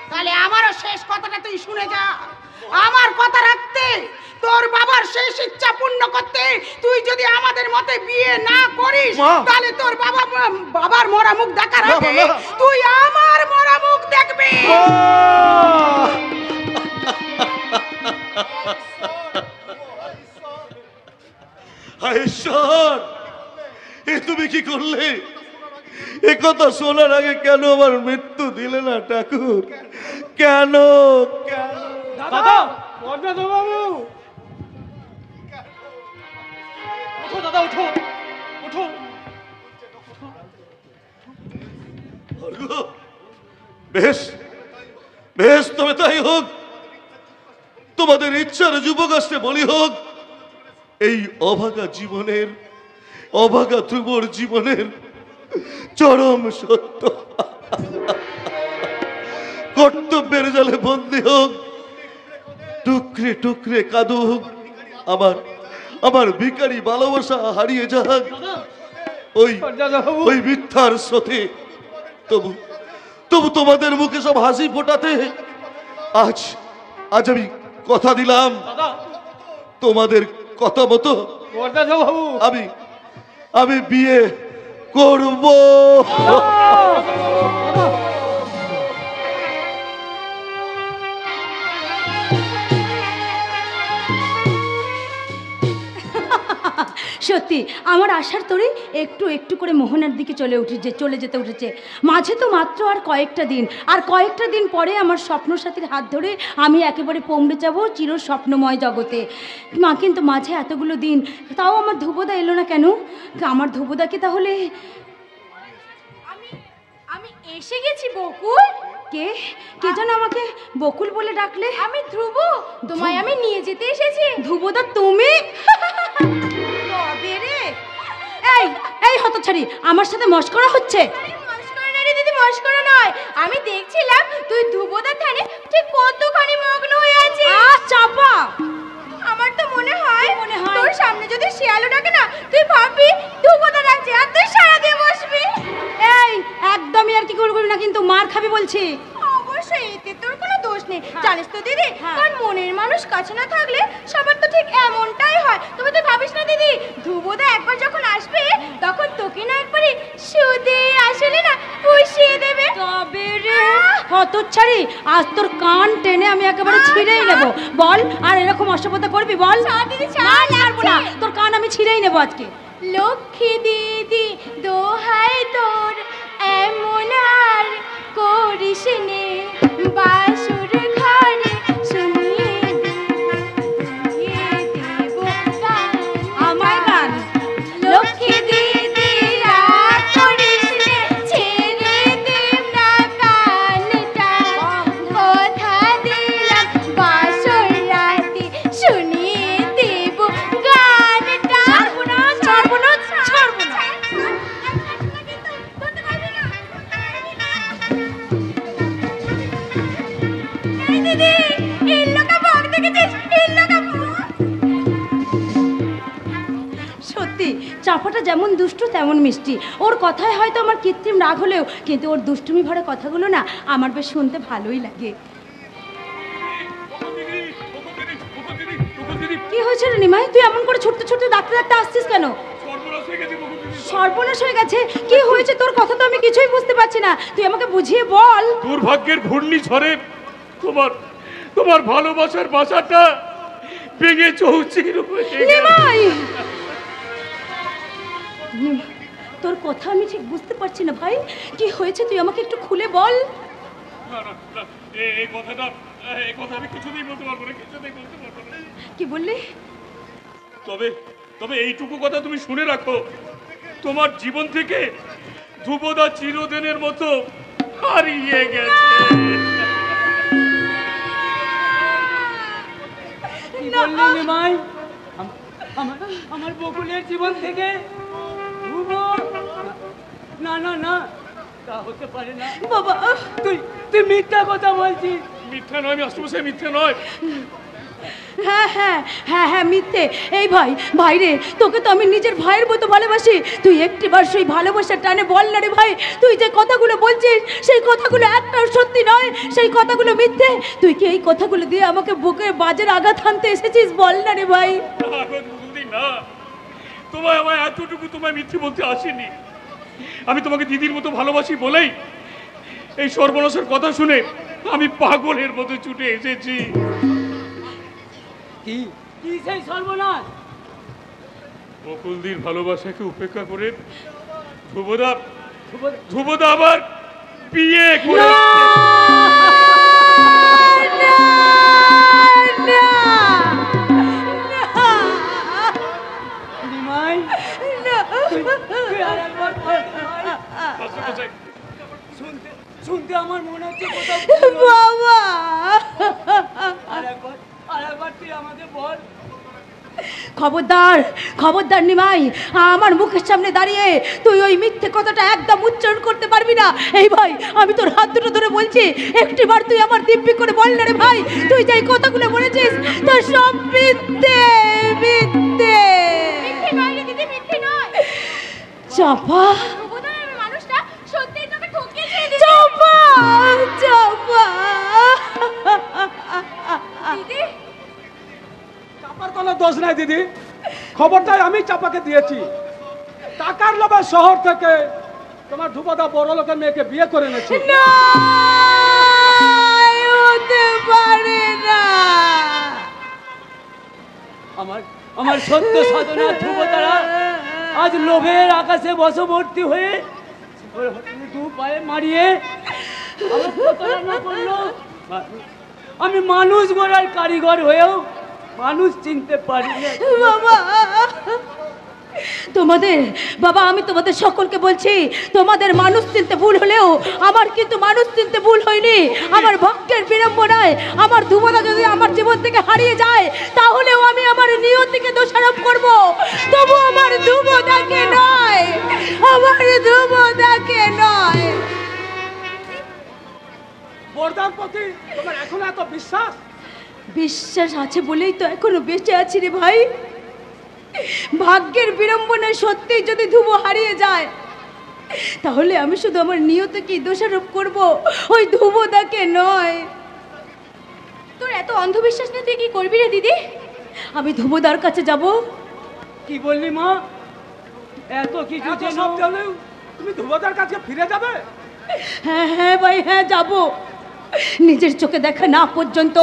তাহলে আমারও শেষ কথাটা তুই শুনে যা। আমার কথা রাখতে, তোর বাবার শেষ ইচ্ছা পূর্ণ করতে তুই যদি আমাদের মতে বিয়ে না করিস, মা। তাহলে তোর বাবার মরা মুখ দেখার না, আগে মা। তুই আমার মরা মুখ দেখবি। হায় ঈশ্বর, এ তুমি কি করলে? এ কথা শোনার আগে কেন আমার মৃত্যু দিলে না ঠাকুর? কেন কেন? দাদা, বরদাদা বাবু, ওঠো দাদা, ওঠো ওঠো। ভার্গব, বেশ বেশ, তবে তাই হোক। তোমাদের ইচ্ছার যুবকাষ্টে বলি হোক। এই অভাগা জীবনের, অভাগা ধ্রুবর জীবনের চরম সত্য কর্তব্যের জালে বন্দী হোক, টুকরে টুকরে কাঁদুক, আমার ভিখারি ভালোবাসা হারিয়ে যাক ওই মিথ্যার স্রোতে। তবু তবু তোমাদের মুখে সব হাসি ফোটাতে আজ আজ আমি কথা দিলাম, তোমাদের কথা মতো আমি বিয়ে করব। সত্যি আমার আশার তোরে একটু একটু করে মোহনার দিকে চলে যেতে উঠেছে। মাঝে তো মাত্র আর কয়েকটা দিন পরে আমার স্বপ্নসাথীর হাত ধরে আমি একেবারে পৌঁছে যাব চির স্বপ্নময় জগতে। মা, কিন্তু মাঝে এতগুলো দিন তাও আমার ধ্রুবদা এলো না কেন? আমার ধ্রুবদাকে তাহলে আমি এসে গেছি বকুল। কে কে যেন আমাকে বকুল বলে ডাকলে? আমি ধ্রুব, তোমায় আমি নিয়ে যেতে এসেছি। ধ্রুবদা তুমি? এই এই হতচ্ছাড়ি, আমার সাথে মস্করা হচ্ছে? মস্করা না রে দিদি, মস্করা নয়। আমি দেখছিলাম তুই ধ্রুবদার ধ্যানে ঠিক কতখানি মগ্ন হয়ে আছিস। চাপা, আমার তো মনে হয় তোর সামনে যদি শিয়ালও ডাকে না, তুই ভাববি ধ্রুবদা ডাকছে আর তুই সারা দিয়ে বসবি। এই একদমই আর কি করবি না, কিন্তু মার খাবি বলছি। অবশ্যই, এতে তোর কোনো দোষ নেই। জানিস তো দিদি, কারণ মনের মানুষ কাছে না থাকলে সবার তো ঠিক এমনটাই হয়। তবে তুই ভাবিস না দিদি, ধ্রুবদা একবার যখন আসবে তখন তোকে না একবারে সুদে আসলে না পুষিয়ে দেবে। তবে রে হতচ্ছাড়ি, আজ তোর কান টেনে আমি একেবারে ছিঁড়েই নেব। বল, আর এরকম অসভ্যতা করবি? বল। দিদি, ছাড়বো না, তোর কান আমি ছিঁড়েই নেবো আজকে। লক্ষ্মী দিদি দোহাই তোর, এমন আর করিস নে, বাসুর ঘরে শুনিয়ে দেব আমার গান। লক্ষ্মী দিদি রাগ করিস নে, ছেড়ে দেব না কানটা, কথা দিলাম বাসর রাতে শুনিয়ে দেব গানটা। ছাড়বো না। দিদি, ইল্লুকা বক দেখেছিস? ইল্লুকা বক। সত্যি চাপাটা যেমন দুষ্টু তেমন মিষ্টি। ওর কথায় হয়তো আমার কৃত্রিম রাগ হলেও কিন্তু ওর দুষ্টুমি ভরা কথাগুলো না আমার বেশ শুনতে ভালোই লাগে। কি হয়েছে রে নিমাই, তুই এমন করে ছুটতে ছুটতে ডাকতে আসছিস কেন? সর্বনাশ হয়ে গেছে। কি হয়েছে তোর? কথা তো আমি কিছুই বুঝতে পারছি না, তুই আমাকে বুঝিয়ে বল। দুর্ভাগ্যের ঘূর্ণিঝড়ে তোমার ভালোবাসার বাসাটা ভেঙে চৌচির হয়ে গেছে। নিমাই, তোর কথা আমি ঠিক বুঝতে পারছি না ভাই, কি হয়েছে তুই আমাকে একটু খুলে বল। না, এই কথা আমি কিছুতেই বলতে পারবো না। কি বললি? তবে এইটুকু কথা তুমি শুনে রাখো, তোমার জীবন থেকে ধ্রুবদা চিরদিনের মতো হারিয়ে গেছে। কি বললি নিমাই? আমার বকুলের জীবন থেকে ধ্রুব? না না না, তা হতে পারে না বাবা। তুই মিথ্যা কথা বলছিস। মিথ্যা নয়, আমি অষ্টমশাই মিথ্যা নয়। হ্যাঁ হ্যাঁ হ্যাঁ হ্যাঁ মিথ্যে। এই ভাই, ভাই রে, তোকে তো আমি নিজের ভাইয়ের মতো ভালোবাসি। তুই একটিবার সেই ভালোবাসার টানে বল না রে ভাই, তুই যে কথাগুলো বলছিস সেই কথাগুলো একটাও সত্যি নয়, সেই কথাগুলো মিথ্যে। তুই কি এই কথাগুলো দিয়ে আমাকে বুকে বাজের আঘাত হানতে এসেছিস? বল না রে ভাই। না, তোমায় আমার এতটুকু তোমায় মিথ্যে বলতে আসেনি। আমি তোমাকে দিদির মতো ভালোবাসি বলেই এই সর্বনাশের কথা শুনে আমি পাগলের মতো ছুটে এসেছি। কি কি সেই সর্বনাশ? বকুলদির ভালোবাসাকে উপেক্ষা করে ধ্রুবদা আবার বিয়ে করে। শুনতে আমার মনে হচ্ছে বাবা, আরেকবার তুই আমাকে বল। খবরদার, খবরদার নিমাই, আমার মুখের সামনে দাঁড়িয়ে তুই ওই মিথ্যে কথাটা একদম উচ্চারণ করতে পারবি না। এই ভাই, আমি তোর হাত দুটো ধরে বলছি, একটিবার তুই আমার দিব্যি করে বল না রে ভাই, তুই যে কথাগুলো বলেছিস তোর সব মিথ্যে মিথ্যে। মিথ্যে নয় রে দিদি, মিথ্যে নয়। চাপা, ধ্রুবদার মানুষটা সত্যিই তোকে ঠকিয়েছে দিদি। চাপা, চাপা। দিদি, চাপার কোনো দোষ নাই দিদি, খবরটাই আমি চাপাকে দিয়েছি। টাকার লোভে শহর থেকে তোমার ধ্রুবদা বড় লোকের মেয়েকে বিয়ে করে এনেছে। না, হতে পারে না। আমার সত্য সাধনা ধ্রুবতারা আজ লোভের আকাশে বশবর্তী হয়ে দু পায়ে মারিয়ে আমার প্রতারণা করলো। আমি মানুষ গড়ার কারিগর হয়েও মানুষ চিনতে পারি না। বাবা, বাবা, আমি তোমাদের সকলকে বলছি, তোমাদের মানুষ চিনতে ভুল হলেও আমার কিন্তু মানুষ চিনতে ভুল হয়নি। আমার ভক্তের বিড়ম্বনায় আমার ধ্রুবদা যদি আমার জীবন থেকে হারিয়ে যায়, তাহলেও আমি আমার নিয়তিকে দোষারোপ করব। তবু আমার ধ্রুবদাকে নয়, আমার ধ্রুবদাকে নয়। বরদার প্রতি তোমার এখন এত বিশ্বাস? বিশ্বাস আছে বলেই তো এখনো বেঁচে আছি রে ভাই। ভাগ্যের বিড়ম্বনায় সত্যিই যদি ধ্রুব হারিয়ে যায়, তাহলে আমি শুধু আমার নিয়তকে দোষারোপ করব, ওই ধ্রুবদাকে নয়। তোর এত অন্ধবিশ্বাস নিয়ে তুই কি করবি রে দিদি? আমি ধ্রুবদার কাছে যাব। কি বললি মা? এত কিছু এত সব জানেও তুমি ধ্রুবদার কাছে ফিরে যাবে? হ্যাঁ হ্যাঁ ভাই, হ্যাঁ যাব। নিজের চোখে দেখা না পর্যন্ত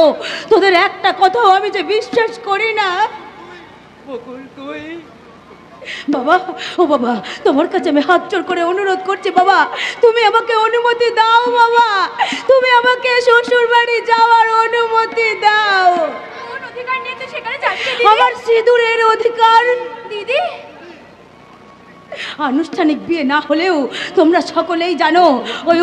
তোদের একটা কথাও আমি যে বিশ্বাস করি না। বকুল, তুই বাবা, ও বাবা, তোমার কাছে আমি হাত জোড় করে অনুরোধ করছি বাবা, তুমি আমাকে অনুমতি দাও বাবা, তুমি আমাকে শ্বশুর বাড়ি যাওয়ার অনুমতি দাও। কোন অধিকার নিয়ে তুই সেখানে যাবি রে দিদি? আমার সিঁদুরের অধিকার। দিদি, আনুষ্ঠানিক বিয়ে না হলেও তোমরা সকলেই জানো, ওই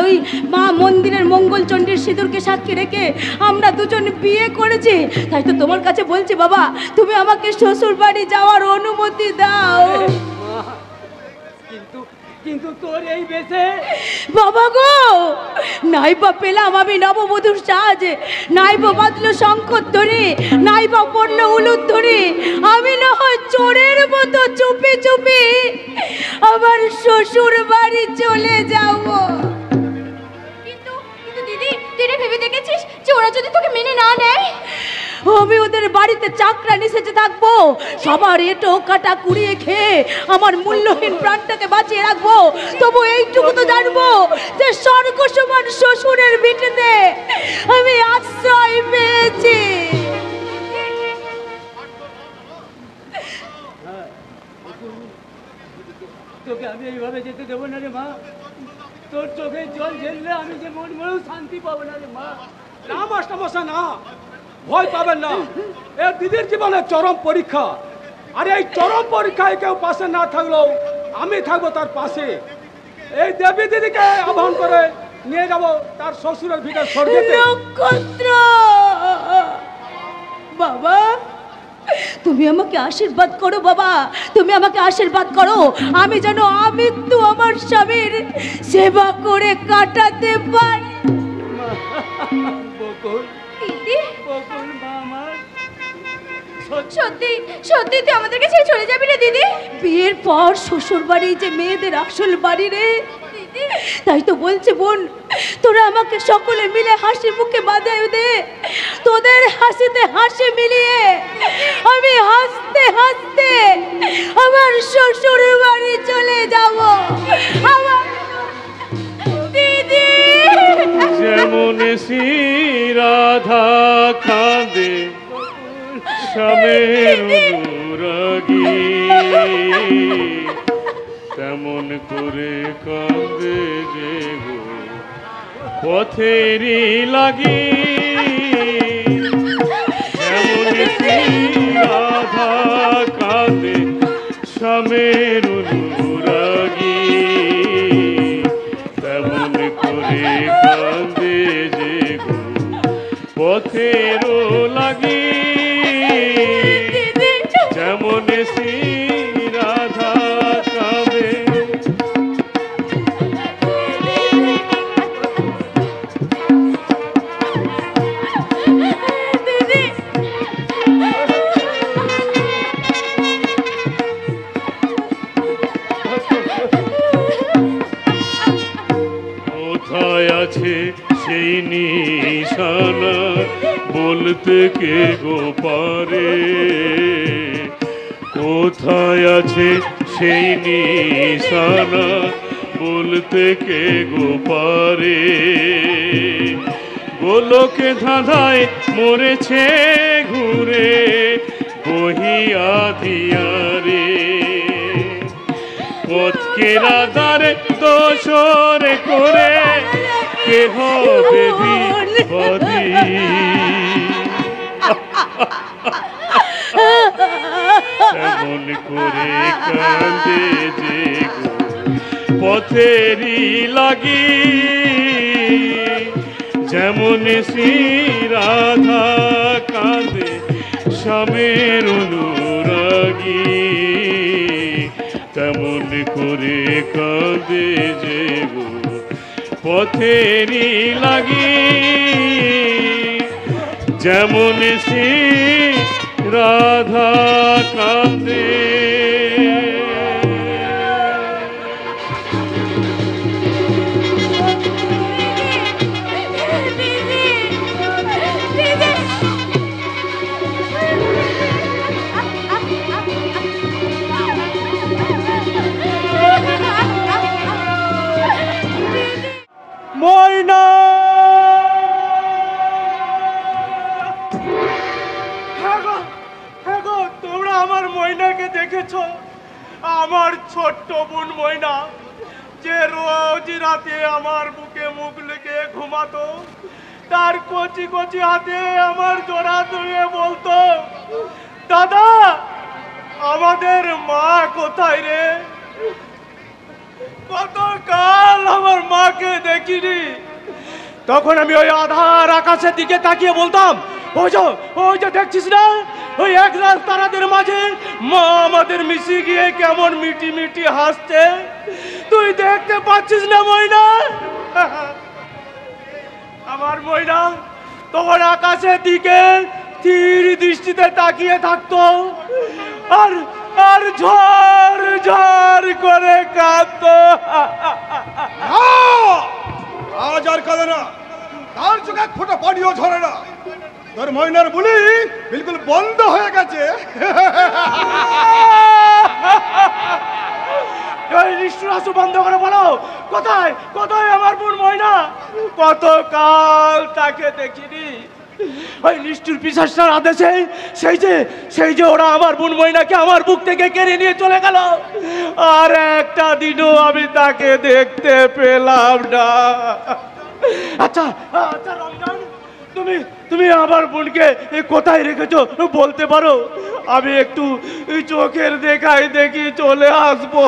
ওই মা মন্দিরের মঙ্গলচণ্ডীর সিঁদুরকে সাক্ষী রেখে আমরা দুজন বিয়ে করেছি। তাই তো তোমার কাছে বলছি বাবা, তুমি আমাকে শ্বশুর বাড়ি যাওয়ার অনুমতি দাও। কিন্তু তোর এই বেশে বাবা গো, নাইবা পেলাম আমি নববধূর সাজ, নাইবা বাঁধলো শঙ্কর ধরে, নাইবা পড়লো উলুদ ধরে, আমি না হয় চোরের মতো চুপি চুপি আবার শ্বশুর বাড়ি চলে যাব। কিন্তু কিন্তু দিদি, তুই এটা ভেবে দেখেছিস যে ওরা যদি তোকে মেনে না নেয়? আমি ওদের বাড়িতে চাকরানি সেজে থাকবো, সবার এটো কাটা কুড়িয়ে খেয়ে আমার মূল্যহীন প্রাণটাকে বাঁচিয়ে রাখবো। তবু এইটুকু তো জানবো যে স্বর্গ সমান শ্বশুরের ভিটেতে আমি আশ্রয় পেয়েছি। তোকে আমি এইভাবে যেতে দেবো না রে মা। তোর চোখে জল ঝেললে আমি যে মন মনেও শান্তি পাবো না রে মা। না মাস্টারমশাই, না, ভয় পাবেন না। এর দিদির জীবনের চরম পরীক্ষা, আর এই চরম পরীক্ষায় কেউ পাশে না থাকলেও আমি থাকবো তার পাশে। এই দেবী দিদিকে আহ্বান করে নিয়ে যাব তার শ্বশুরের ভিতর স্বর্গেতে। নক্ষত্র বাবা, তুমি আমাকে আশীর্বাদ করো বাবা, তুমি আমাকে আশীর্বাদ করো, আমি যেন আমৃত্যু আমার স্বামীর সেবা করে কাটাতে পারি। বকুল, দিদি, বকুল মা আমার, সত্যি সত্যি তুই আমাদেরকে ছেড়ে চলে যাবি রে দিদি? বিয়ের পর শ্বশুর বাড়ি যে মেয়েদের আসল বাড়ি রে, তাই তো বলছে বোন, তোরা আমাকে সকলে মিলে হাসি মুখে বাঁধাই দে। তোদের হাসিতে হাসি মিলিয়ে আমি হাসতে হাসতে আমার শ্বশুর বাড়ি চলে যাব। আমার দিদি যেমন শ্রী রাধা কাঁদে স্বামীর অনুরাগী, তেমন করে কাঁদে যে গো পথেরই লাগি। যেমন শ্রী রাধা কাঁদে স্বামীর অনুরাগী, তেমন করে কাঁদে যে গো পথেরও লাগি। যেমন শ্রী রাধা কাঁদে। কোথায় আছে সেই নিশানা বলতে কে গো পারে? কোথায় আছে সেই নিশানা বলতে কে গো পারে? গোলকে ধাঁধায় মরেছে ঘুরে বহিয়া দিয়ারে, পথকে রাধার দোষর করে কে হবে বিপদী। তেমন করে কাঁদে যে গো পথেরই লাগি। যেমন শ্রী রাধা কাঁদে স্বামীর অনুরাগী, তেমন করে কাঁদে যে গো পথেরই লাগি। যেমন শ্রী রাধা কাঁদে। ময়না, হ্যাঁ গো, তোমরা আমার ময়নাকে দেখেছো? আমার ছোট্ট বোন ময়না, যে রোজ রাতে আমার বুকে মুখ লেগে ঘুমাতো, তার কচি কচি হাতে আমার জোড়া ধরে বলতো, দাদা আমাদের মা কোথায় রে? কতকাল আমার মাকে দেখিনি। তখন আমি ওই আধার আকাশের দিকে তাকিয়ে বলতাম, ওই যে দেখছিস না, ওই এক রাত তারাদের মাঝে মা আমাদের মিশে গিয়ে কেমন মিটি মিটি হাসছে, তুই দেখতে পাচ্ছিস না ময়না? আমার ময়না তখন আকাশের দিকে স্থির দৃষ্টিতে তাকিয়ে থাকতো, আর আর ঝড় ঝড় করে কাঁদতো। আজ আর কাঁদে না, তার চোখে এক ফোঁটা পানিও ঝরে না। তোর ময়নার বুলি বিলকুল বন্ধ হয়ে গেছে। এই নিষ্ঠুর হাসু বন্ধ করে বলো, কোথায় কোথায় আমার বোন ময়না? কতকাল তাকে দেখিনি। ওই নিষ্ঠুর পিশাচটার আদেশে সেই যে ওরা আমার বোন ময়নাকে আমার বুক থেকে কেড়ে নিয়ে চলে গেল, আর একটা দিনও আমি তাকে দেখতে পেলাম না। আচ্ছা আচ্ছা রমজান, তুমি আমার বোনকে কোথায় রেখেছো বলতে পারো? আমি একটু চোখের দেখাই দেখি চলে আসবো।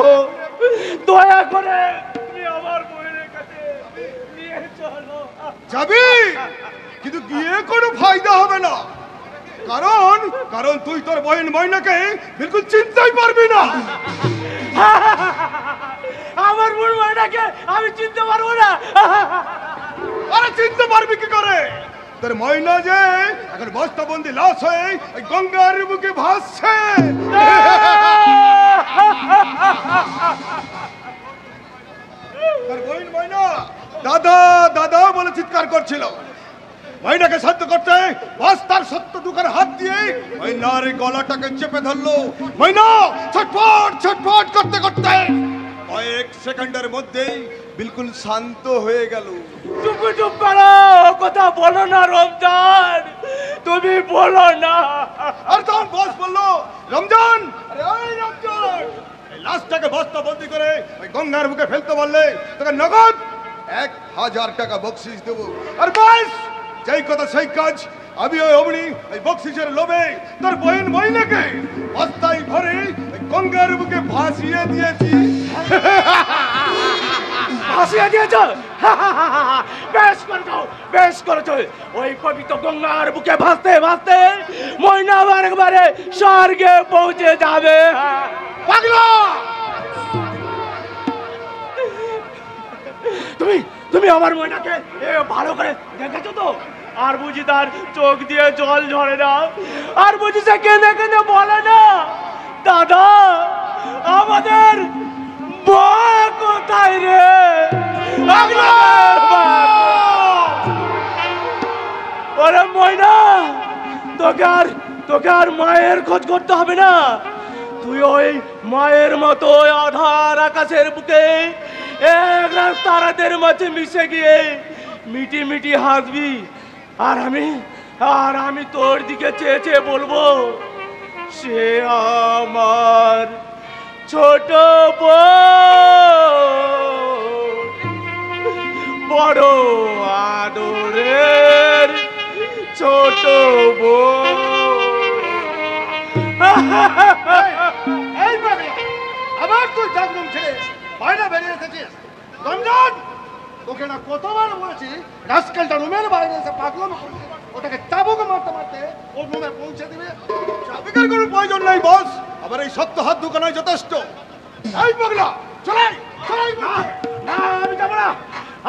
দয়া করে তুমি আমার বোনের কাছে নিয়ে চলো। যাবি, কিন্তু গিয়ে কোনো ফায়দা হবে না, কারণ তুই তোর বহিন ময়নাকে বিলকুল চিনতেই পারবি না। আমার বোন ময়নাকে আমি চিনতে পারবো না। আরে চিনতে পারবি কি করে? তোর ময়না যে এখন বস্তাবন্দি লাশ হয়ে ওই গঙ্গার বুকে ভাসছে। তোর বোন ময়না দাদা দাদা বলে চিৎকার করছিল। ময়নাকে শান্ত করতে বস্তার সত্য দোকানে হাত দিয়ে ময়নার গলাটাকে চেপে ধরলো। ময়না ছটফট ছটফট করতে করতে কয়েক সেকেন্ডের মধ্যেই বিলকুল শান্ত হয়ে গেল। চুপ চুপ করো, কথা বলো না রমজান, তুমি বলো না। আর তখন বস বললো, রমজান, আরে ওই রমজান, এই লাশটাকে বস্তাবন্দি করে ওই গঙ্গার বুকে ফেলতে বললে তোকে নগদ 1000 টাকা বকশিস দেবো। আর বাস যেই কথা সেই কাজ। আমি ওই অমনি ওই বকশিসের লোভে তোর বোন ময়নাকে বস্তায় ভরে ওই গঙ্গার বুকে ভাসিয়ে দিয়েছি। ভাসিয়ে দিয়েছ? বেশ করেছো, বেশ করেছো। ওই পবিত্র গঙ্গার বুকে ভাসতে ভাসতে ময়না আবার একবারে স্বর্গে পৌঁছে যাবে। পাগলা, তুমি আমার ময়নাকে ভালো করে দেখেছো তো? আর বুঝি তার চোখ দিয়ে জল ঝরে না? আর বুঝি সে কেঁদে কেঁদে বলে না, দাদা আমাদের বউ কোথায় রে? ওরে ময়না, তোকে আর মায়ের খোঁজ করতে হবে না। তুই ওই মায়ের মতো আধার আকাশের বুকে এক তারাদের মাঝে মিশে গিয়ে মিটি মিটি হাসবি। আর আমি তোর দিকে চেয়ে চেয়ে বলবো, সে আমার ছোট বড় আদরের ছোট এই পাগলা, আবার তুই জাগরুম ছেড়ে বাইরে বেরিয়ে এসেছিস। রমজান, তোকে না কতবার বলেছি রাস্কেলটা রুমের বাইরে এসে পাগলামো করছে, ওটাকে চাবুক মারতে মারতে ওর রুমে পৌঁছে দিবে। চাবিকার কোনো প্রয়োজন নাই বস, আবার এই সত্য হাত দোকানায় যথেষ্ট। এই পাগলা, চলাই চলাই। না, আমি যাবো না,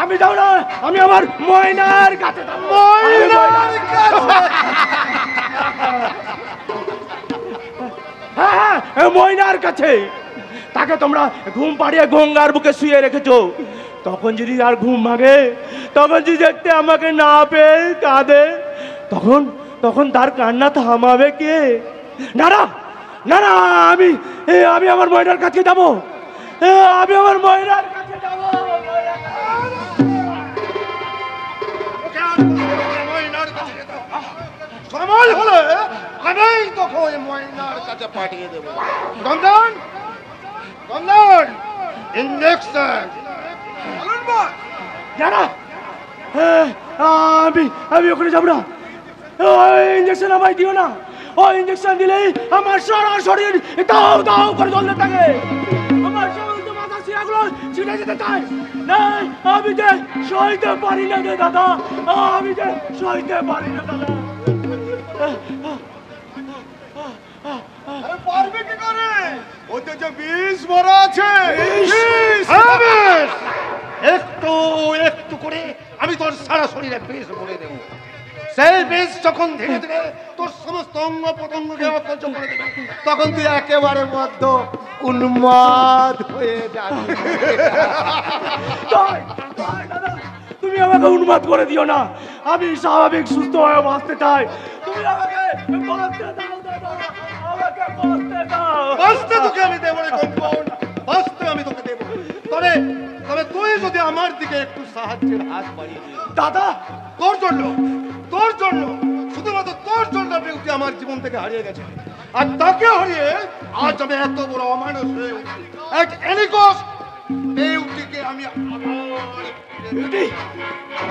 আমি যাবো না। আমি আমার ময়নার কাছে যাবো। হ্যাঁ, ময়নার কাছে। তাকে তোমরা ঘুম পাড়িয়ে গঙ্গার বুকে শুয়ে রেখেছো। তখন যদি আর ঘুম ভাঙে, তখন যদি দেখতে আমাকে না পেয়ে কাঁদে, তখন তার কান্না থামাবে কে? না না না না, আমি আমার ময়নার কাছে যাবো। আমি আমার ময়নার কাছে যাবো। সময় হলে আমি তোকে ওই ময়নার কাছে পাঠিয়ে দেবো। রমজান, রমজান, ইঞ্জেকশন। আমি ওখানে যাবো না। ওই ইঞ্জেকশন আমায় দিও না। ওই ইঞ্জেকশন দিলেই আমার সারা শরীর দাও দাও করে জ্বলতে থাকে। আমার সমস্ত মাথা শিরাগুলো ছিঁড়ে যেতে চায়। না, আমি যে সইতে পারি না রে দাদা, আমি যে সইতে পারি না দাদা। পারবে কি করে? ওতে যে বিষ ভরা আছে। একটু একটু করে আমি তোর সারা শরীরে বিষ ভরে দেবো। সেই বিষ যখন ধীরে ধীরে তোর সমস্ত অঙ্গ প্রত্যঙ্গকে অকর্য করে দেবে, তখন তুই একেবারে মধ্য উন্মাদ হয়ে যাবি। তুমি আমাকে উন্মাদ করে দিও না। আমি স্বাভাবিক সুস্থ হয়ে বাঁচতে চাই। তুমি আমাকে বাঁচতে দাও দাদা, আমাকে বাঁচতে দাও। বাঁচতে তোকে আমি দেবো রে কম্পাউন্ড, বাঁচতে আমি তোকে দেবো। তবে তুই যদি আমার দিকে একটু সাহায্যের হাত বাড়িয়ে দিস দাদা, তোর জন্য শুধুমাত্র তোর জন্য বিউটি আমার জীবন থেকে হারিয়ে গেছে। আর তাকে হারিয়ে আজ আমি এত বড় অমানুষ হয়ে উঠি। এক এলিকস বিউটিকে আমি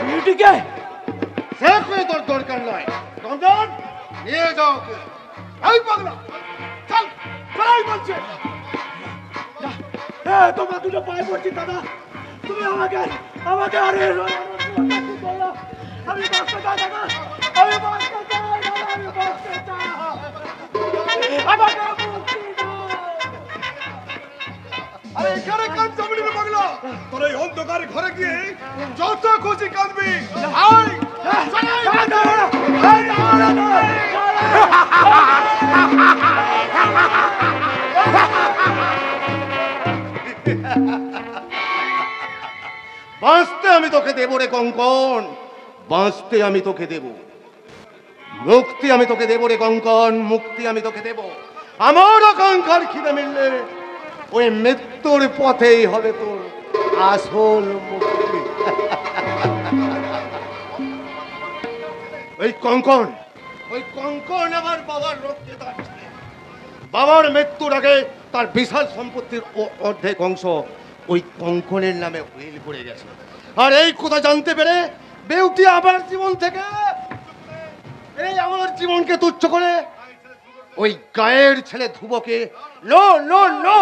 বিউটিকে সে করে তোর দরকার নয়। রমজান, নিয়ে যাও ওকে। এই পাগলা, চল চলাই বলছে। তোমরা দুটো পায়ে পড়ছি দাদা, তুমি আমাকে আরে আমি বাঁচতে চাই দাদা, আমি বাঁচতে চাই দাদা, আমি বাঁচতে চাই। আমাকে মুক্তি দাও। আরে এখানে কান চামড়ি রে পাগলা, তোর এই অন্ধকার ঘরে গিয়ে যত খুশি কাঁদবি। আয় চল। বাঁচতে আমি তোকে দেবো রে কঙ্কন, বাঁচতে আমি তোকে দেব। মুক্তি আমি তোকে দেবো রে কঙ্কন, মুক্তি আমি তোকে দেব। আমার আকাঙ্ক্ষার খিদে মিললে ওই মৃত্যুর পথেই হবে তোর আসল মুক্তি। ওই কঙ্কন আমার বাবার রক্তে দাঁড়িয়ে, বাবার মৃত্যুর আগে তার বিশাল সম্পত্তির অর্ধেক অংশ ওই কঙ্কনের নামে উইল পড়ে গেছে। আর এই কথা জানতে পেরে বেউটি আমার জীবন থেকে, এই আমার জীবনকে তুচ্ছ করে ওই গায়ের ছেলে ধ্রুবকে নো নো নো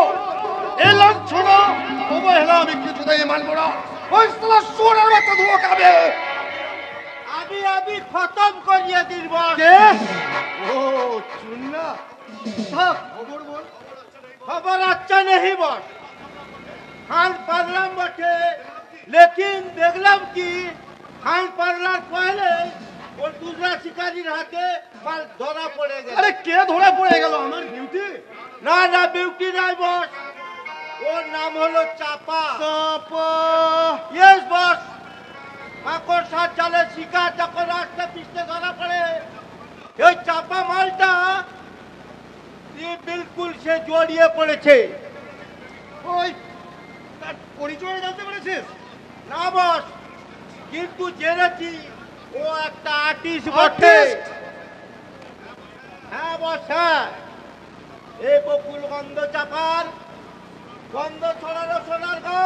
এলাম ছোড়ো অবহেলা আমি কিছুতেই মানবো না। ওই সালা সোনার বাচ্চা ধ্রুব খাবে, আমি খতম করিয়ে দিব। কে? ও চুন্না, খবর বল। খবর আচ্ছা নেই বল। খান পারলাম বটে, লেকিন দেখলাম কি খান পারলার পহলে ওর দুসরা শিকারির হাতে মাল ধরা পড়ে গেল। আরে কে ধরা পড়ে গেল? আমার বিউটি? না না, বিউটি নাই বস, ওর নাম হলো চাপা। চাপা? Yes boss. মাকড় সাত জালে শিকার যখন রাস্তা পিছনে ধরা পড়ে, এই চাপা মালটা বিলকুল সে জড়িয়ে পড়েছে। ওই তার পরিচয় জানতে পেরেছিস? না বস, কিন্তু জেনেছি ও একটা আর্টিস্ট বটে। হ্যাঁ বস, হ্যাঁ। এই বকুল গন্ধ চাপার গন্ধ ছড়ানো সোনার গা,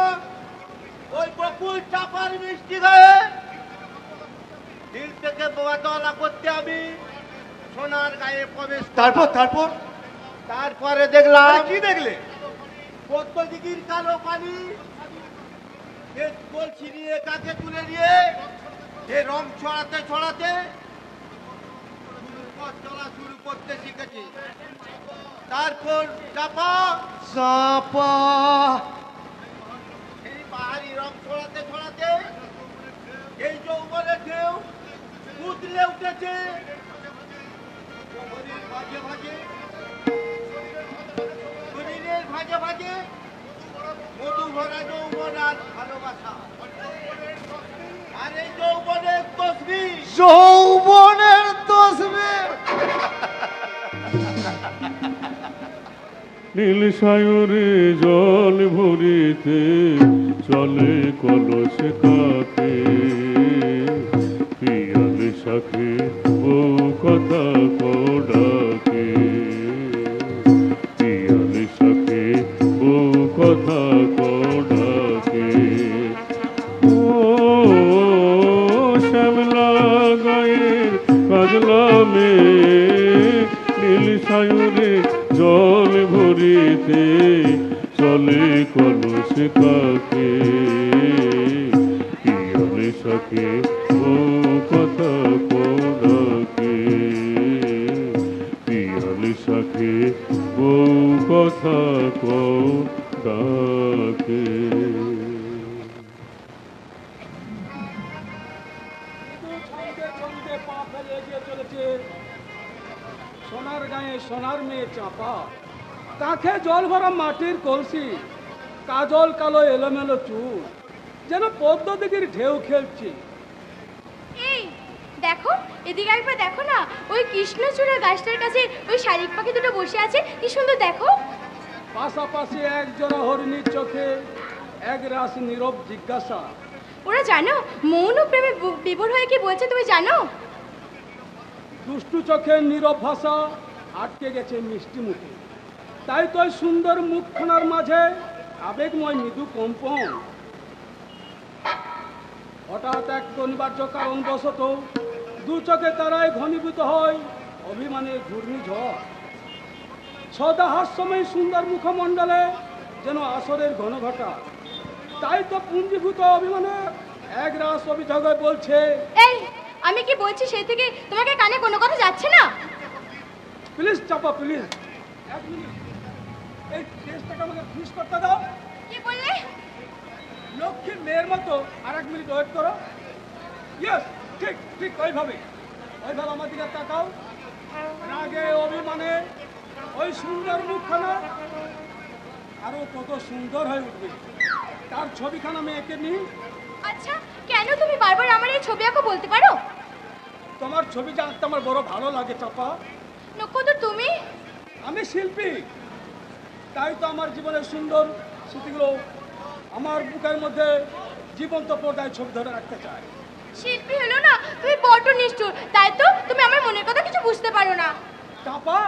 ওই বকুল চাপার মিষ্টি গায়ে দিল থেকে বোয়াতলা করতে আমি সোনার গায়ে প্রবেশ। তারপরে দেখলাম। কি দেখলে? পদ্মদিঘির কালো পানি বলছি নিয়ে কাকে তুলে নিয়ে যে রং ছড়াতে ছড়াতে চলা শুরু করতে শিখেছি। তারপর চাপা চাপা এই পাহাড়ি রং ছড়াতে ছড়াতে এই যৌবনে কেউ উতলে উঠেছে ভাজে ভাজে, শরীরের ভাজে ভাজে মধু ভরা যৌবন আর ভালোবাসা। আর এই যৌবনের তসবির, যৌবনের তসবির নীল সায়রে জল ভরিতে চলে কলস কাকে, পিয়াল শাখে বউ কথা কোডাকে, পিয়াল শাখে বউ কথা কোডাকে। ও শ্যামলা গায়ের কাজলা মেঘ, নীল সায়রে জল ভরিতে চলে কলস কাকে, পিয়াল শাখে বউ কথা কোডাকে, পিয়াল শাখে বউ কথা কোডাকে। পা ফেলে এগিয়ে চলেছে সোনার গায়ে সোনার মেয়ে চাপা, কাঁখে জল ভরা মাটির কলসি, কাজল কালো এলোমেলো চুল, যেন পদ্মদিঘির ঢেউ খেলছে। এই দেখো, এদিকে একবার দেখো না, ওই কৃষ্ণচূড়া গাছটার কাছে ওই শালিক পাখি দুটো বসে আছে, কি সুন্দর দেখো। পাশাপাশি এক জোড়া হরিণীর চোখে এক রাস নীরব জিজ্ঞাসা। ওরা জানো মৌন প্রেমে বিভোর হয়ে কি বলছে তুমি জানো? দুষ্টু চোখের নীরব ভাষা আটকে গেছে মিষ্টি মুখে, তাই তো সুন্দর মুখখানার মাঝে আবেগময় মৃদু কম্পন। হঠাৎ এক অনিবার্য কারণ বশত দু চোখে তারাই ঘনীভূত হয় অভিমানের ঘূর্ণিঝড়। সদা হাস্যময় সুন্দর মুখমণ্ডলে যেন আসরের ঘনঘটা, তাই তো পুঞ্জীভূত অভিমানে এক রাস অভিযোগ বলছে। এই আমি কি বলছি সেই থেকে তোমাকে কানে কোনো কথা যাচ্ছে না? প্লিজ চাপা, প্লিজ এক মিনিট, এই টেস্টটাকে আমাকে ফিস করতে দাও। কি বললে? লক্ষ্মীর মেয়ের মতো আর এক মিনিট ওয়েট করো। ইয়েস, ঠিক ঠিক ওইভাবে আমার দিকে তাকাও। রাগে অভিমানে ওই সুন্দর মুখখানা আরো কত সুন্দর হয়ে উঠবে। তার ছবিখানা আমি এঁকে নিই। আচ্ছা, কেন তুমি বারবার আমার এই ছবি আঁকো বলতে পারো? তোমার ছবিটা আঁকতে আমার বড় ভালো লাগে চাপা। নক্ষত্র তুমি? আমি শিল্পী, তাই তো আমার জীবনের সুন্দর স্মৃতিগুলো আমার বুকের মধ্যে জীবন্ত পর্দায় ছবি ধরে রাখতে চাই। শিল্পী হলো না তুমি বড় নিষ্ঠুর, তাই তো তুমি আমার মনের কথা কিছু বুঝতে পারো না। চাপা?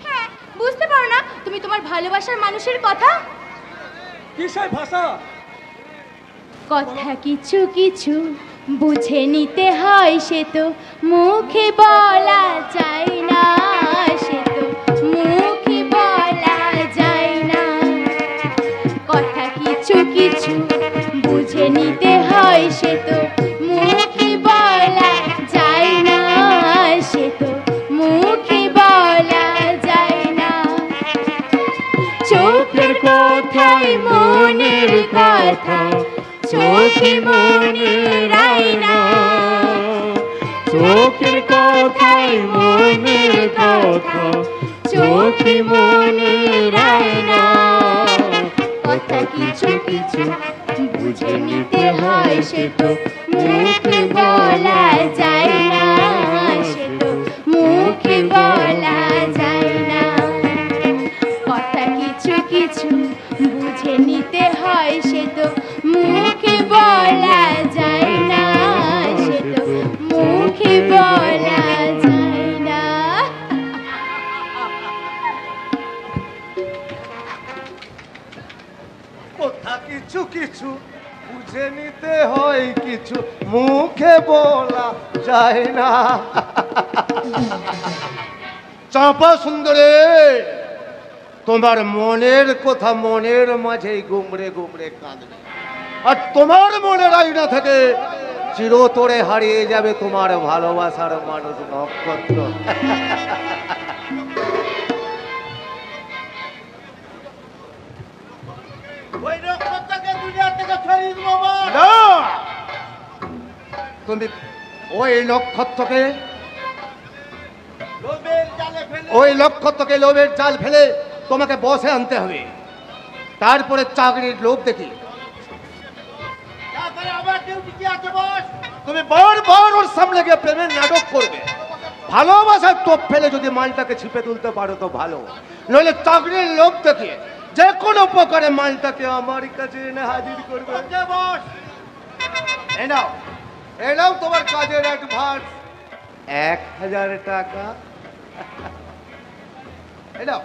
হ্যাঁ, বুঝতে পারো না তুমি তোমার ভালোবাসার মানুষের কথা? কিসের ভাষা? কথা কিছু কিছু বুঝে নিতে হয়, সে তো মুখে বলা যায় না, সে তো মুখে বলা যায় না। কথা কিছু কিছু বুঝে নিতে হয়, সে তো মুখে বলা যায় না, সে তো মুখে বলা যায় না। চোখের কথায় মনের কথা চোখে মনের আয়না, চোখের কথায় মনের কথা চোখে মনের আয়না। কথা কিছু কিছু বুঝে নিতে হয়, সে তো মুখে বলা যায় না, সে তো মুখে বলা যায় না। কথা কিছু কিছু বুঝে নিতে হয়, সে তো মুখে বলা যায় না, সে তো মুখে বলা যায় না। কথা কিছু কিছু বুঝে নিতে হয়, কিছু মুখে বলা যায় না। চাপা সুন্দরে, তোমার মনের কথা মনের মাঝে গুমড়ে গুমড়ে কাঁদবে, আর তোমার মনের আয়না থেকে চিরতরে হারিয়ে যাবে তোমার ভালোবাসার মানুষ নক্ষত্র। ওই নক্ষত্রকে দুনিয়া থেকে সরিয়ে দেবো না। তুমি ওই নক্ষত্রকে লোভের জাল ফেলে তোমাকে বসে আনতে হবে। তারপরে চাকরির লোভ দেখি তুমি বারবার ওর সামনে গিয়ে প্রেমের নাটক করবে। ভালোবাসার টোপ ফেলে যদি মালটাকে ছিপে তুলতে পারো তো ভালো, নইলে চাকরির লোভ দেখে যে কোনো প্রকারে মালটাকে আমার কাছে এনে হাজির করবে। এনাও তোমার কাজের অ্যাডভান্স 1000 টাকা। এনাও।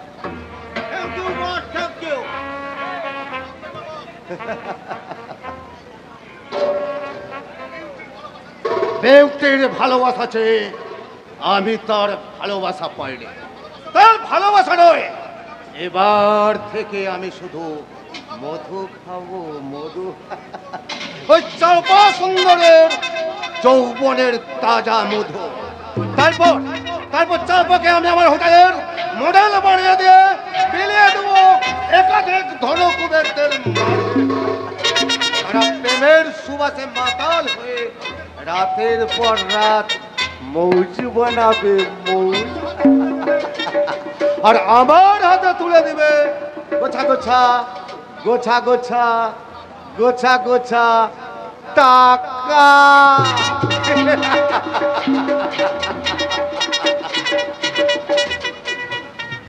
বেউটির ভালোবাসা চেয়ে আমি তার ভালোবাসা পাইনি। তার ভালোবাসা নয়, এবার থেকে আমি শুধু মধু খাবো, মধু। ওই চাপা সুন্দরের যৌবনের তাজা মধু। তারপর চাপাকে আমি আমার হোটেলের মডেল বানিয়ে দিয়ে বিলিয়ে দেবো একাধিক ধনকুবেরদের। সারা প্রেমের সুবাসে মাতাল হয়ে রাতের পর রাত মৌজ বানাবে, মৌজ। আর আমার হাতে তুলে দিবে গোছা গোছা গোছা গোছা গোছা গোছা টাকা।